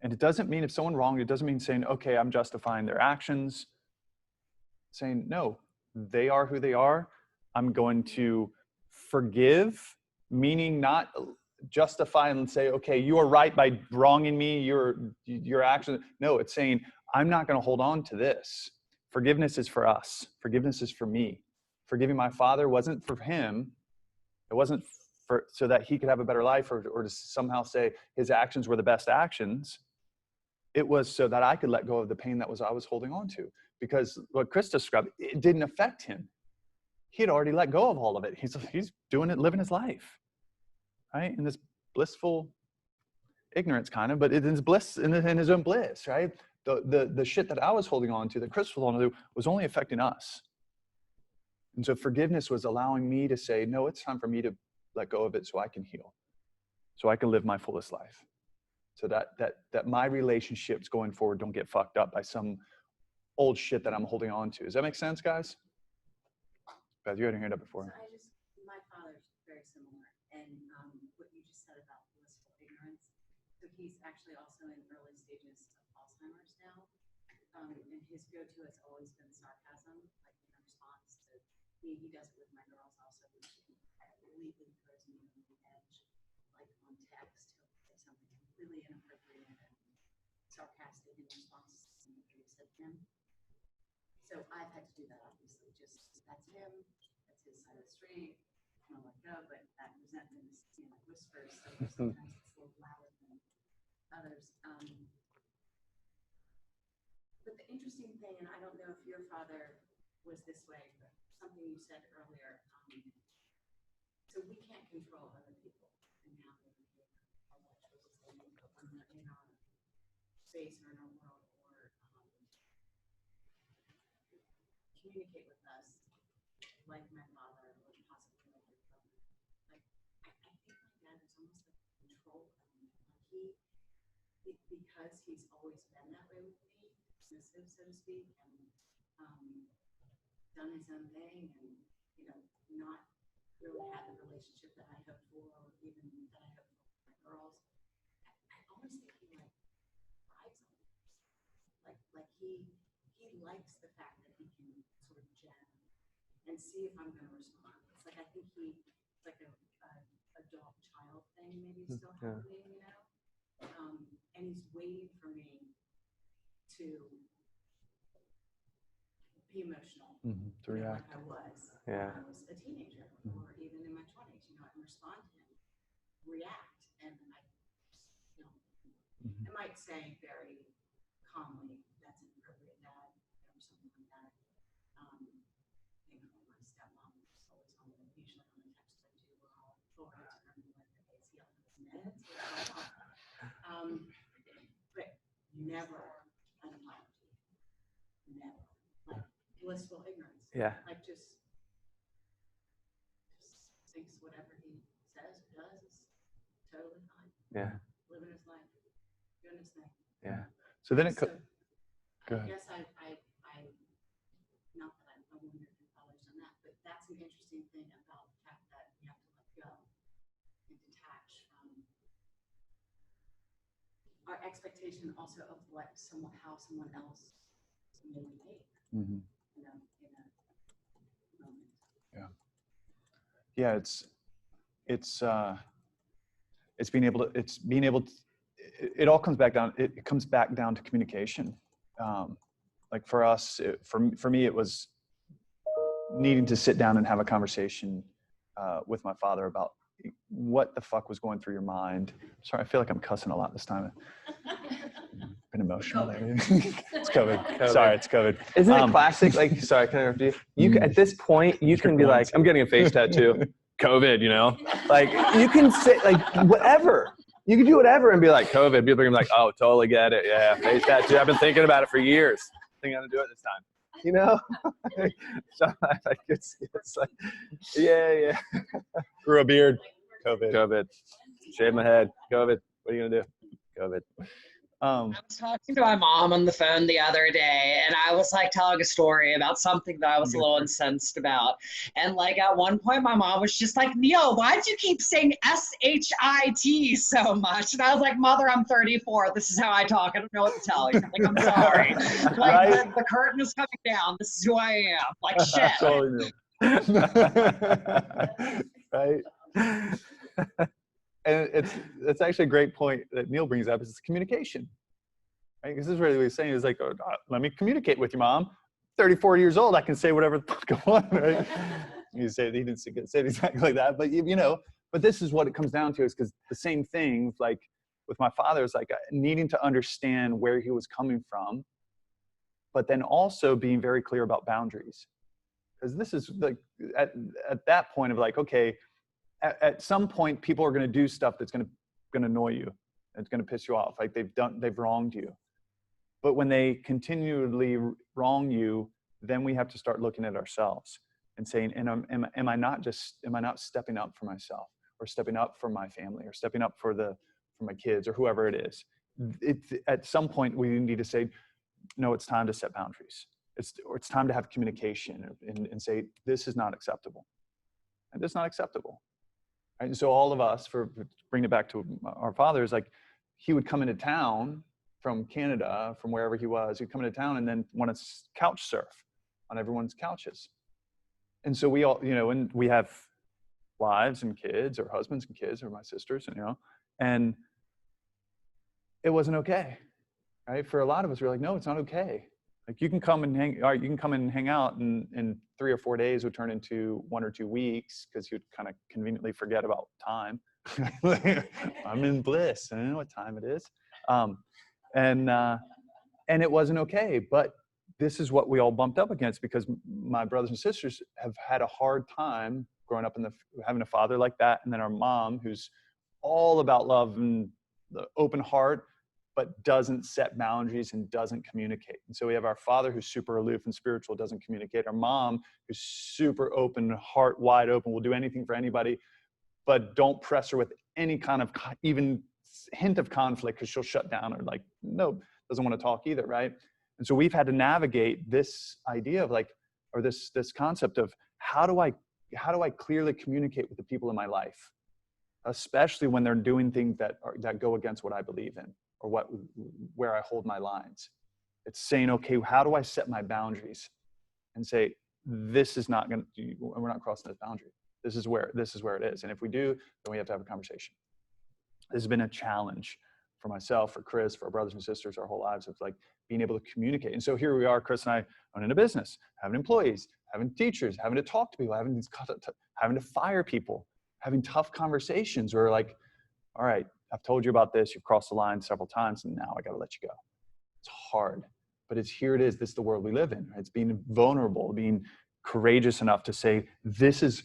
And it doesn't mean, if someone wronged, it doesn't mean saying, okay, I'm justifying their actions. Saying, no, they are who they are. I'm going to forgive, meaning not justify and say, okay, you are right by wronging me, your action. No, it's saying, I'm not going to hold on to this. Forgiveness is for us. Forgiveness is for me. Forgiving my father wasn't for him. It wasn't so that he could have a better life, or to somehow say his actions were the best actions. It was so that I could let go of the pain I was holding on to. Because what Chris described, it didn't affect him. He had already let go of all of it. He's doing it, living his life, right? In this blissful ignorance, kind of, but it is bliss in his own bliss, right? The shit that I was holding on to, that Chris was holding on to, was only affecting us. And so forgiveness was allowing me to say, no, it's time for me to let go of it so I can heal, so I can live my fullest life. So that my relationships going forward don't get fucked up by some old shit that I'm holding on to. Does that make sense, guys? Beth, you hadn't heard that before. So my father's very similar, and what you just said about blissful ignorance. So he's actually also in early stages of Alzheimer's now, and his go-to has always been sarcasm, like in response to me. He does it with my girls also, which completely throws me on the edge, like on text. He'll say something completely inappropriate and sarcastic in response to something that we've said to him. So I've had to do that, obviously. Just, that's him, that's his side of the street. I'm gonna let go, but that resentment is, whispers. So sometimes it's a little louder than others. But the interesting thing, and I don't know if your father was this way, but something you said earlier. So we can't control other people and how they behave, all the choices they make, but when they're in our space or in our world, or communicate with us like my father, or possibly like your brother. Like, control element. Because he's always been that way with me, dismissive, so to speak, and done his own thing, and not really had the relationship that I hoped for, or even that I hoped for my girls. I always think he thrives on it. Like he likes the fact that he can sort of jab and see if I'm going to respond. It's like I think it's like a adult-child thing maybe still happening, and he's waiting for me to be emotional, to react. like I was Yeah. when I was a teenager, or even in my 20s, and respond to him, react, and I might say very calmly, "That's inappropriate, Dad," or something like that. My stepmom is always on the usually on the text I do, or I'll forward it to her and be like, "Okay, is he on his meds? What's going on?" But never an apology. Never. Like blissful ignorance. Yeah. Like just thinks whatever he says or does is totally fine. Yeah. Living his life, doing his thing. Yeah. So then it So, go I ahead. guess I not that I wonder if your father's done that, but that's an interesting thing about the fact that you have to let go and detach from our expectation also of how someone else may behave, Mhm. in a moment. Yeah, it's being able to, it all comes back down, it comes back down to communication. Like for us, for me, it was needing to sit down and have a conversation with my father about what the fuck was going through your mind. Sorry, I feel like I'm cussing a lot this time. Been emotional lately. It's COVID. Sorry, it's COVID. Isn't it classic? Like, sorry, can I interrupt you? At this point, you can be like, I'm getting a face tattoo. COVID, like you can say like whatever. You can do whatever and be like COVID. People are gonna be like, oh, totally get it. Yeah, face tattoo. I've been thinking about it for years. I think I'm gonna do it this time. So like it's like, yeah. Grew a beard. COVID. Shave my head. COVID. What are you gonna do? COVID. I was talking to my mom on the phone the other day, and I was like telling a story about something that I was a little incensed about. And like at one point, my mom was just like, "Neil, why do you keep saying SHIT so much?" And I was like, "Mother, I'm 34. This is how I talk. I don't know what to tell you. Like, I'm sorry. Like the curtain is coming down. This is who I am. Like shit." Totally right. And it's actually a great point that Neil brings up, is communication, right? Because this is really what he's saying, is like, oh, let me communicate with you, Mom. 34 years old, I can say whatever the fuck I want, right? He didn't say it exactly like that, but but this is what it comes down to, is because the same thing, like with my father, is like needing to understand where he was coming from, but then also being very clear about boundaries. Because this is like at that point of like, okay, at some point, people are going to do stuff that's going to annoy you. It's going to piss you off. Like they've wronged you. But when they continually wrong you, then we have to start looking at ourselves and saying, am I not stepping up for myself, or stepping up for my family, or stepping up for my kids, or whoever it is? At some point, we need to say, no, it's time to set boundaries. It's time to have communication and say, this is not acceptable. And it's not acceptable. Right? And so all of us, for bringing it back to our fathers, like he would come into town from Canada, from wherever he was, he'd come into town and then want to couch surf on everyone's couches. And so we all, and we have wives and kids, or husbands and kids, or my sisters, and it wasn't okay, right? For a lot of us, we're like, no, it's not okay. Like you can come and hang out, and in 3 or 4 days would turn into 1 or 2 weeks, because you'd kind of conveniently forget about time. I'm in bliss. I don't know what time it is. And it wasn't okay. But this is what we all bumped up against, because my brothers and sisters have had a hard time growing up having a father like that, and then our mom, who's all about love and the open heart, but doesn't set boundaries and doesn't communicate. And so we have our father, who's super aloof and spiritual, doesn't communicate. Our mom, who's super open, heart wide open, will do anything for anybody, but don't press her with any kind of even hint of conflict, because she'll shut down or like, no, doesn't want to talk either, right? And so we've had to navigate this idea of like, or this concept of how do I clearly communicate with the people in my life, especially when they're doing things that go against what I believe in or where I hold my lines. It's saying, okay, how do I set my boundaries and say, this is not going to, we're not crossing this boundary. This is where it is. And if we do, then we have to have a conversation. This has been a challenge for myself, for Chris, for our brothers and sisters, our whole lives, of like being able to communicate. And so here we are, Chris and I, owning a business, having employees, having teachers, having to talk to people, having to fire people, having tough conversations where like, all right, I've told you about this, you've crossed the line several times, and now I got to let you go. It's hard, but this is the world we live in. Right? It's being vulnerable, being courageous enough to say, this is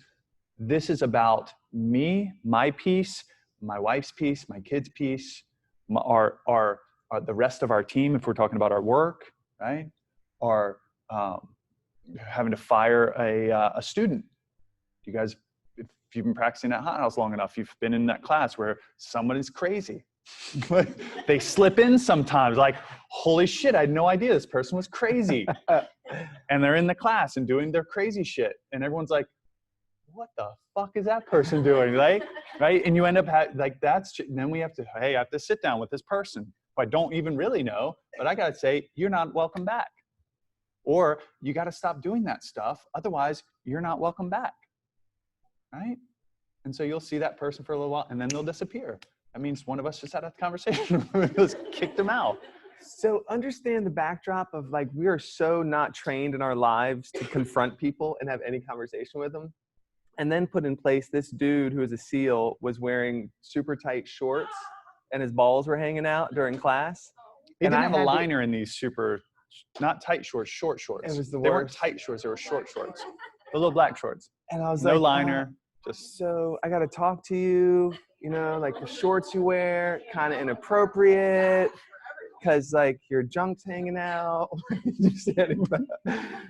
about me, my peace, my wife's peace, my kids' peace, the rest of our team, if we're talking about our work, right? Or having to fire a student. You guys, if you've been practicing at Hot House long enough, you've been in that class where someone is crazy. They slip in sometimes, like, holy shit, I had no idea this person was crazy. And they're in the class and doing their crazy shit. And everyone's like, what the fuck is that person doing? Like, right? And you end up then we have to, hey, I have to sit down with this person who I don't even really know, but I got to say, you're not welcome back. Or you got to stop doing that stuff. Otherwise, you're not welcome back. Right? And so you'll see that person for a little while and then they'll disappear. That means one of us just had a conversation. Just kicked them out. So understand the backdrop of like, we are so not trained in our lives to confront people and have any conversation with them. And then put in place, this dude who is a SEAL was wearing super tight shorts and his balls were hanging out during class. He didn't have a liner in these super, not tight shorts, short shorts. It was the worst. They weren't tight shorts, they were short shorts. The little black shorts. And I was no like, liner. Just so I got to talk to you, you know, like the shorts you wear, kind of inappropriate. Cause like your junk's hanging out.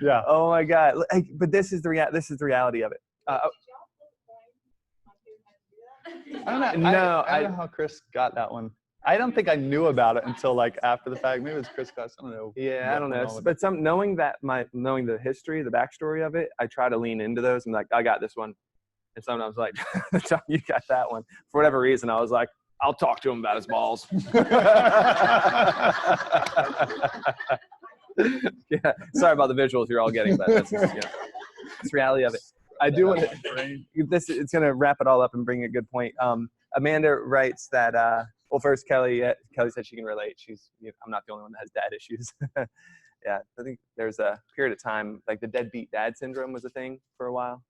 yeah. Oh my God. Like, but this is the reality of it. I don't know. I don't know how Chris got that one. I don't think I knew about it until like after the fact. Maybe it was Chris got. I don't know. Yeah, I don't know. But knowing the history, the backstory of it, I try to lean into those. I'm like, I got this one. And sometimes like, you got that one. For whatever reason, I was like, I'll talk to him about his balls. Yeah. Sorry about the visuals you're all getting, but that's just, it's the reality of it. I do want to, it's going to wrap it all up and bring a good point. Amanda writes that, well, first, Kelly said she can relate. I'm not the only one that has dad issues. Yeah, I think there's a period of time, like the deadbeat dad syndrome was a thing for a while.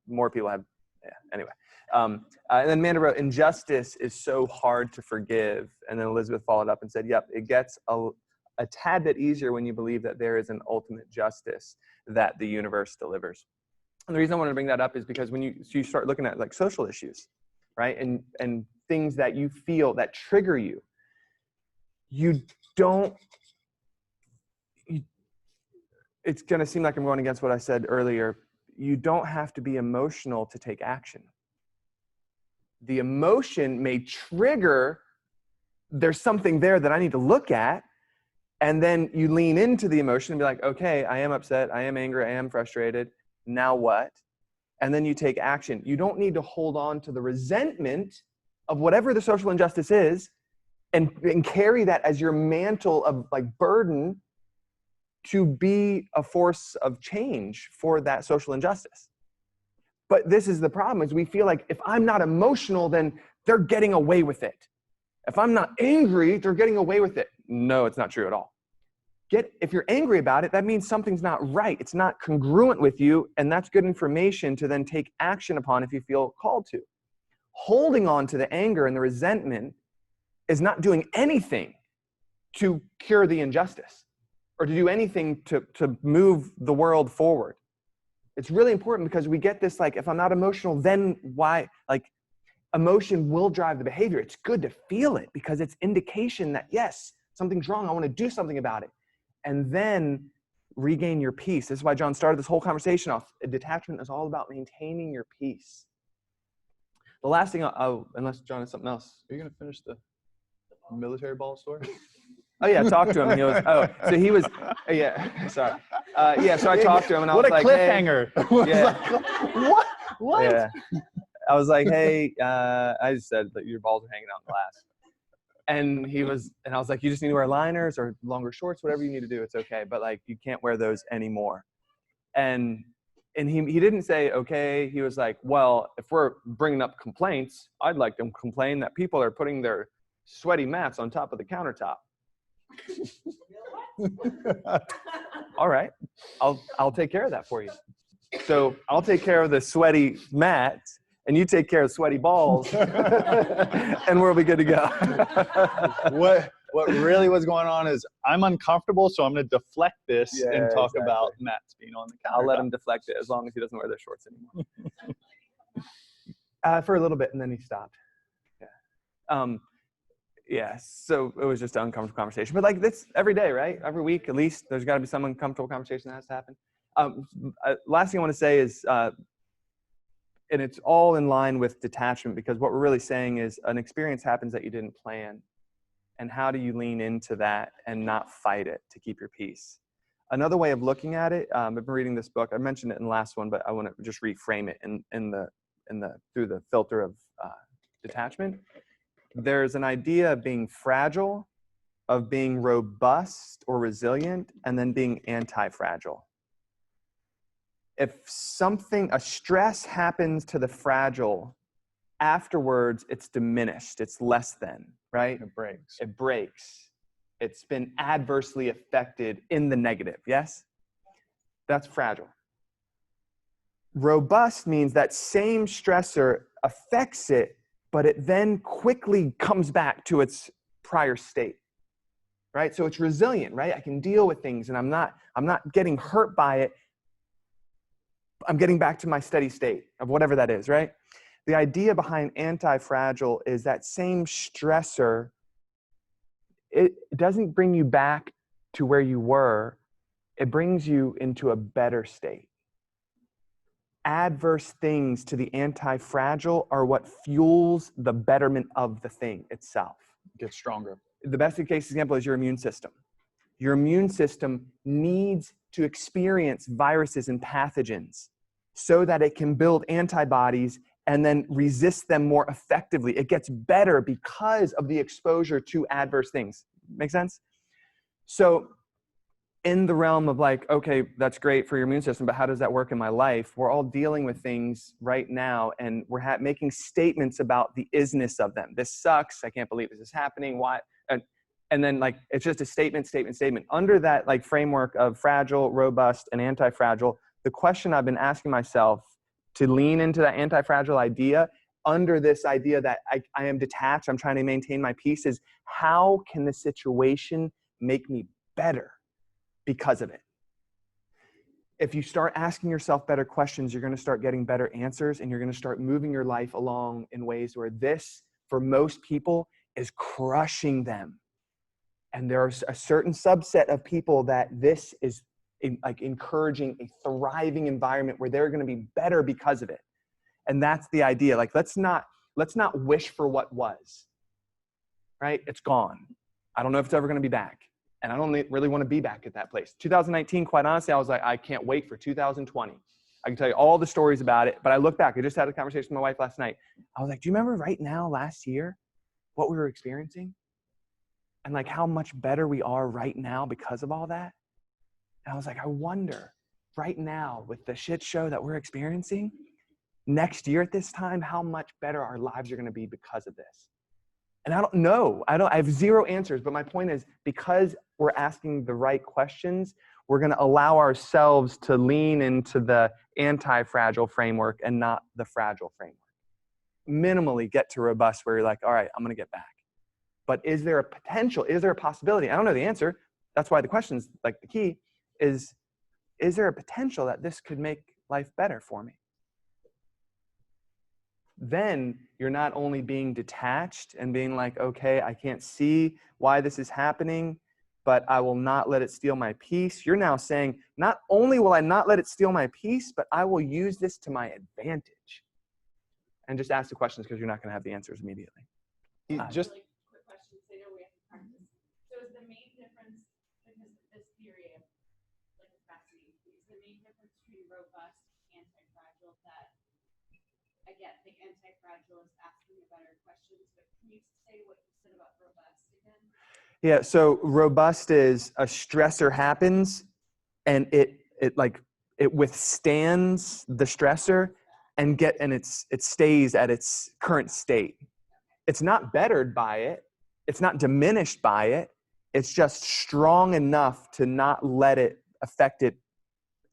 More people have, yeah, anyway. And then Amanda wrote, injustice is so hard to forgive. And then Elizabeth followed up and said, yep, it gets a tad bit easier when you believe that there is an ultimate justice that the universe delivers. And the reason I want to bring that up is because when you start looking at like social issues, right? And things that you feel that trigger you, it's going to seem like I'm going against what I said earlier. You don't have to be emotional to take action. The emotion may trigger, there's something there that I need to look at. And then you lean into the emotion and be like, okay, I am upset. I am angry. I am frustrated. Now what? And then you take action. You don't need to hold on to the resentment of whatever the social injustice is and carry that as your mantle of like burden to be a force of change for that social injustice. But this is the problem, is we feel like if I'm not emotional, then they're getting away with it. If I'm not angry, they're getting away with it. No, it's not true at all. If you're angry about it, that means something's not right. It's not congruent with you, and that's good information to then take action upon if you feel called to. Holding on to the anger and the resentment is not doing anything to cure the injustice or to do anything to move the world forward. It's really important because we get this, like, if I'm not emotional, then why? Like, emotion will drive the behavior. It's good to feel it because it's indication that, yes, something's wrong. I want to do something about it. And then regain your peace. This is why John started this whole conversation off. Detachment is all about maintaining your peace. The last thing, unless John has something else. Are you gonna finish the military ball story? Oh yeah, talked to him. And he was, so he was, yeah, sorry. Yeah, so I talked to him and I was like, cliffhanger. Yeah. What? What? Yeah. I was like, hey, I just said that your balls are hanging out in class. And I was like, you just need to wear liners or longer shorts, whatever you need to do, it's okay. But like, you can't wear those anymore. And he didn't say, okay. He was like, well, if we're bringing up complaints, I'd like to complain that people are putting their sweaty mats on top of the countertop. All right, I'll take care of that for you. So I'll take care of the sweaty mats and you take care of sweaty balls and we'll be good to go. What really was going on is I'm uncomfortable, so I'm going to deflect this and talk about mats being on the counter. I'll let him deflect it as long as he doesn't wear those shorts anymore. For a little bit, and then he stopped. Yeah. Yeah, so it was just an uncomfortable conversation. But like that's every day, right? Every week, at least, there's got to be some uncomfortable conversation that has to happen. Last thing I want to say is, and it's all in line with detachment, because what we're really saying is an experience happens that you didn't plan. And how do you lean into that and not fight it to keep your peace? Another way of looking at it, I've been reading this book. I mentioned it in the last one, but I want to just reframe it through the filter of detachment. There's an idea of being fragile, of being robust or resilient, and then being anti-fragile. If a stress happens to the fragile, afterwards it's diminished, it's less than, right? It breaks. It breaks. It's been adversely affected in the negative, yes? That's fragile. Robust means that same stressor affects it, but it then quickly comes back to its prior state, right? So it's resilient, right? I can deal with things and I'm not getting hurt by it. I'm getting back to my steady state of whatever that is, right? The idea behind anti-fragile is that same stressor, it doesn't bring you back to where you were. It brings you into a better state. Adverse things to the anti-fragile are what fuels the betterment of the thing itself. Get stronger. The best case example is your immune system. Your immune system needs to experience viruses and pathogens so that it can build antibodies and then resist them more effectively. It gets better because of the exposure to adverse things. Make sense? So in the realm of like, okay, that's great for your immune system, but how does that work in my life? We're all dealing with things right now, and we're making statements about the isness of them. This sucks. I can't believe this is happening. Why? And then like, it's just a statement. Under that like framework of fragile, robust, and anti-fragile, the question I've been asking myself to lean into that anti-fragile idea, under this idea that I am detached, I'm trying to maintain my peace, is how can the situation make me better because of it? If you start asking yourself better questions, you're going to start getting better answers, and you're going to start moving your life along in ways where this, for most people, is crushing them. And there's a certain subset of people that this is like encouraging a thriving environment where they're going to be better because of it. And that's the idea. Like, let's not wish for what was, right? It's gone. I don't know if it's ever going to be back. And I don't really want to be back at that place. 2019, quite honestly, I was like, I can't wait for 2020. I can tell you all the stories about it, but I look back. I just had a conversation with my wife last night. I was like, do you remember right now, last year, what we were experiencing? And like how much better we are right now because of all that? And I was like, I wonder right now with the shit show that we're experiencing, next year at this time, how much better our lives are going to be because of this. And I don't know. I have zero answers, but my point is, because we're asking the right questions, we're going to allow ourselves to lean into the anti-fragile framework and not the fragile framework. Minimally get to robust where you're like, all right, I'm going to get back. But is there a potential? Is there a possibility? I don't know the answer. That's why the question's like the key is there a potential that this could make life better for me? Then you're not only being detached and being like, okay, I can't see why this is happening, but I will not let it steal my peace. You're now saying, not only will I not let it steal my peace, but I will use this to my advantage. and just ask the questions because you're not going to have the answers immediately. Just Really quick question, so I know we have to practice. So is the main difference, because this theory of like is fascinating, is the main difference between robust and anti-fragile that I think anti-fragile is asking the better questions, but can you say what you said about robust again? Yeah, so robust is a stressor happens and it withstands the stressor and it stays at its current state. It's not bettered by it. It's not diminished by it. It's just strong enough to not let it affect it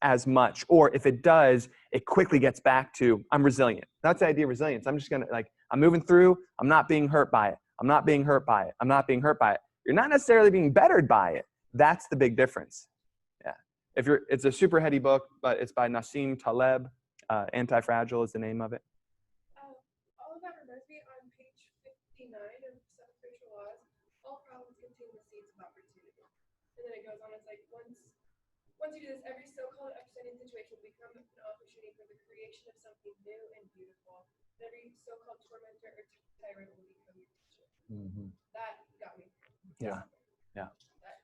as much. Or if it does, it quickly gets back to, I'm resilient. That's the idea of resilience. I'm just going to I'm moving through. I'm not being hurt by it. I'm not being hurt by it. I'm not being hurt by it. You're not necessarily being bettered by it. That's the big difference. Yeah. It's a super heady book, but it's by Nassim Taleb. Anti-Fragile is the name of it. All of that reminds me on page 59 of Seven Spiritual Laws, all problems contain the seeds of opportunity. And then it goes on, it's like, once you do this, every so-called upsetting situation will become an opportunity for the creation of something new and beautiful. And every so-called tormentor or tyrant will become your teacher. That got me. Yeah. Yeah. That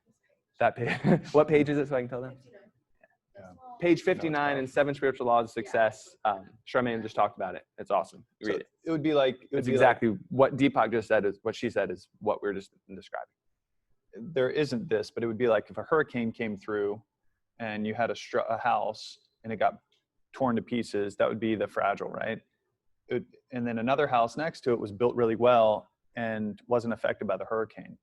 That page. What page is it so I can tell them? 59. Page 59 in Seven Spiritual Laws of Success. Charmaine just talked about it. It's awesome. You read it. it would be like It's exactly what Deepak just said is what she said is what we're just describing. there isn't this, but it would be like if a hurricane came through and you had a house and it got torn to pieces, that would be the fragile, right? And then another house next to it was built really well and wasn't affected by the hurricane.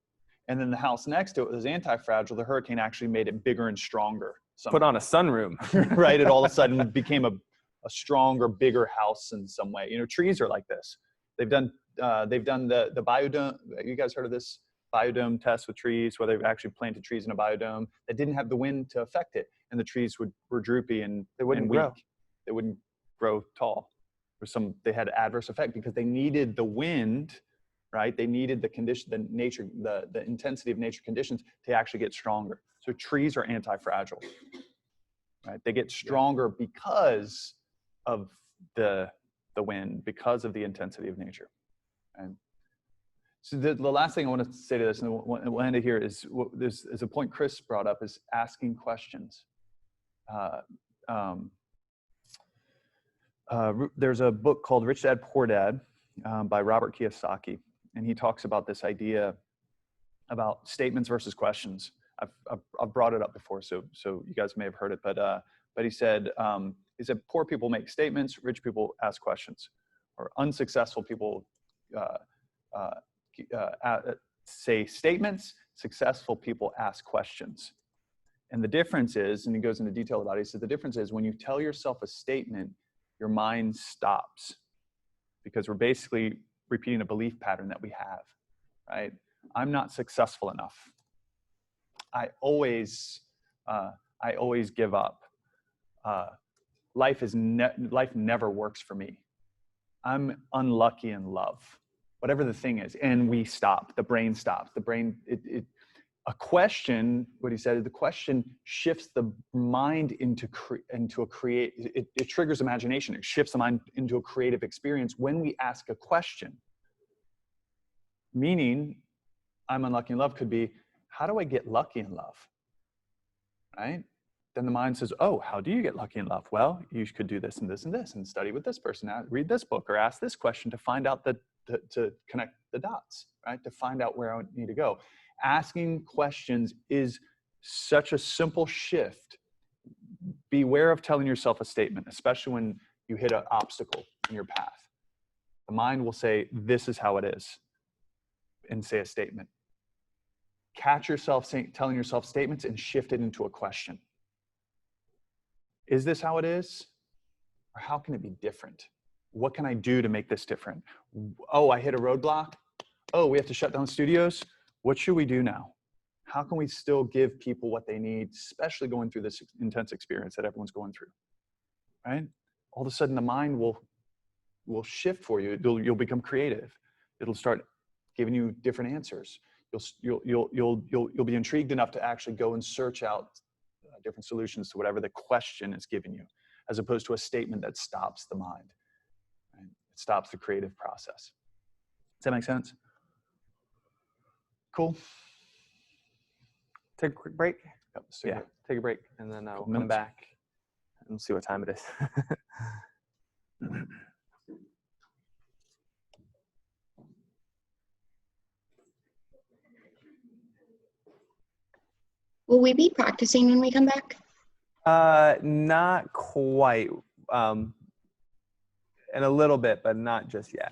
And then the house next to it was anti-fragile. The hurricane actually made it bigger and stronger. Put on a sunroom. Right? It all of a sudden became a stronger, bigger house in some way. You know, trees are like this. They've done the biodome. You guys heard of this biodome test with trees, where they've actually planted trees in a biodome that didn't have the wind to affect it, and the trees were droopy and They wouldn't weak. grow. They wouldn't grow tall. They had adverse effect because they needed the wind, right? They needed the condition, the intensity of nature conditions to actually get stronger. So trees are anti-fragile, right? They get stronger because of the wind, because of the intensity of nature. And so the last thing I want to say to this, and we'll end it here, is there's a point Chris brought up, is asking questions. There's a book called Rich Dad, Poor Dad by Robert Kiyosaki, and he talks about this idea about statements versus questions. I've brought it up before, so you guys may have heard it, but he said poor people make statements, rich people ask questions, or unsuccessful people say statements, successful people ask questions. And the difference is, and he goes into detail about it, he said the difference is when you tell yourself a statement, your mind stops, because we're basically repeating a belief pattern that we have, right? I'm not successful enough. I always give up. Life never works for me. I'm unlucky in love, whatever the thing is. And we stop, the brain stops. The brain, a question, what he said is the question shifts the mind into a create, it triggers imagination. It shifts the mind into a creative experience when we ask a question. Meaning, I'm unlucky in love could be, how do I get lucky in love? Right? Then the mind says, oh, how do you get lucky in love? Well, you could do this and this and this and study with this person, read this book, or ask this question to find out to connect the dots, right? To find out where I need to go. Asking questions is such a simple shift. Beware of telling yourself a statement, especially when you hit an obstacle in your path. The mind will say, this is how it is, and say a statement. Catch yourself telling yourself statements and shift it into a question. Is this how it is? Or how can it be different? What can I do to make this different? Oh, I hit a roadblock. Oh, we have to shut down studios. What should we do now? How can we still give people what they need, especially going through this intense experience that everyone's going through, right? All of a sudden the mind will shift for you. You'll become creative. It'll start giving you different answers. You'll be intrigued enough to actually go and search out different solutions to whatever the question is giving you, as opposed to a statement that stops the mind. Right? stops the creative process. Does that make sense? Cool. Take a quick break. Yep, let's do Yeah, it. take a break, and then we'll Couple come minutes. back and we'll see what time it is. Will we be practicing when we come back? Not quite. In a little bit, but not just yet.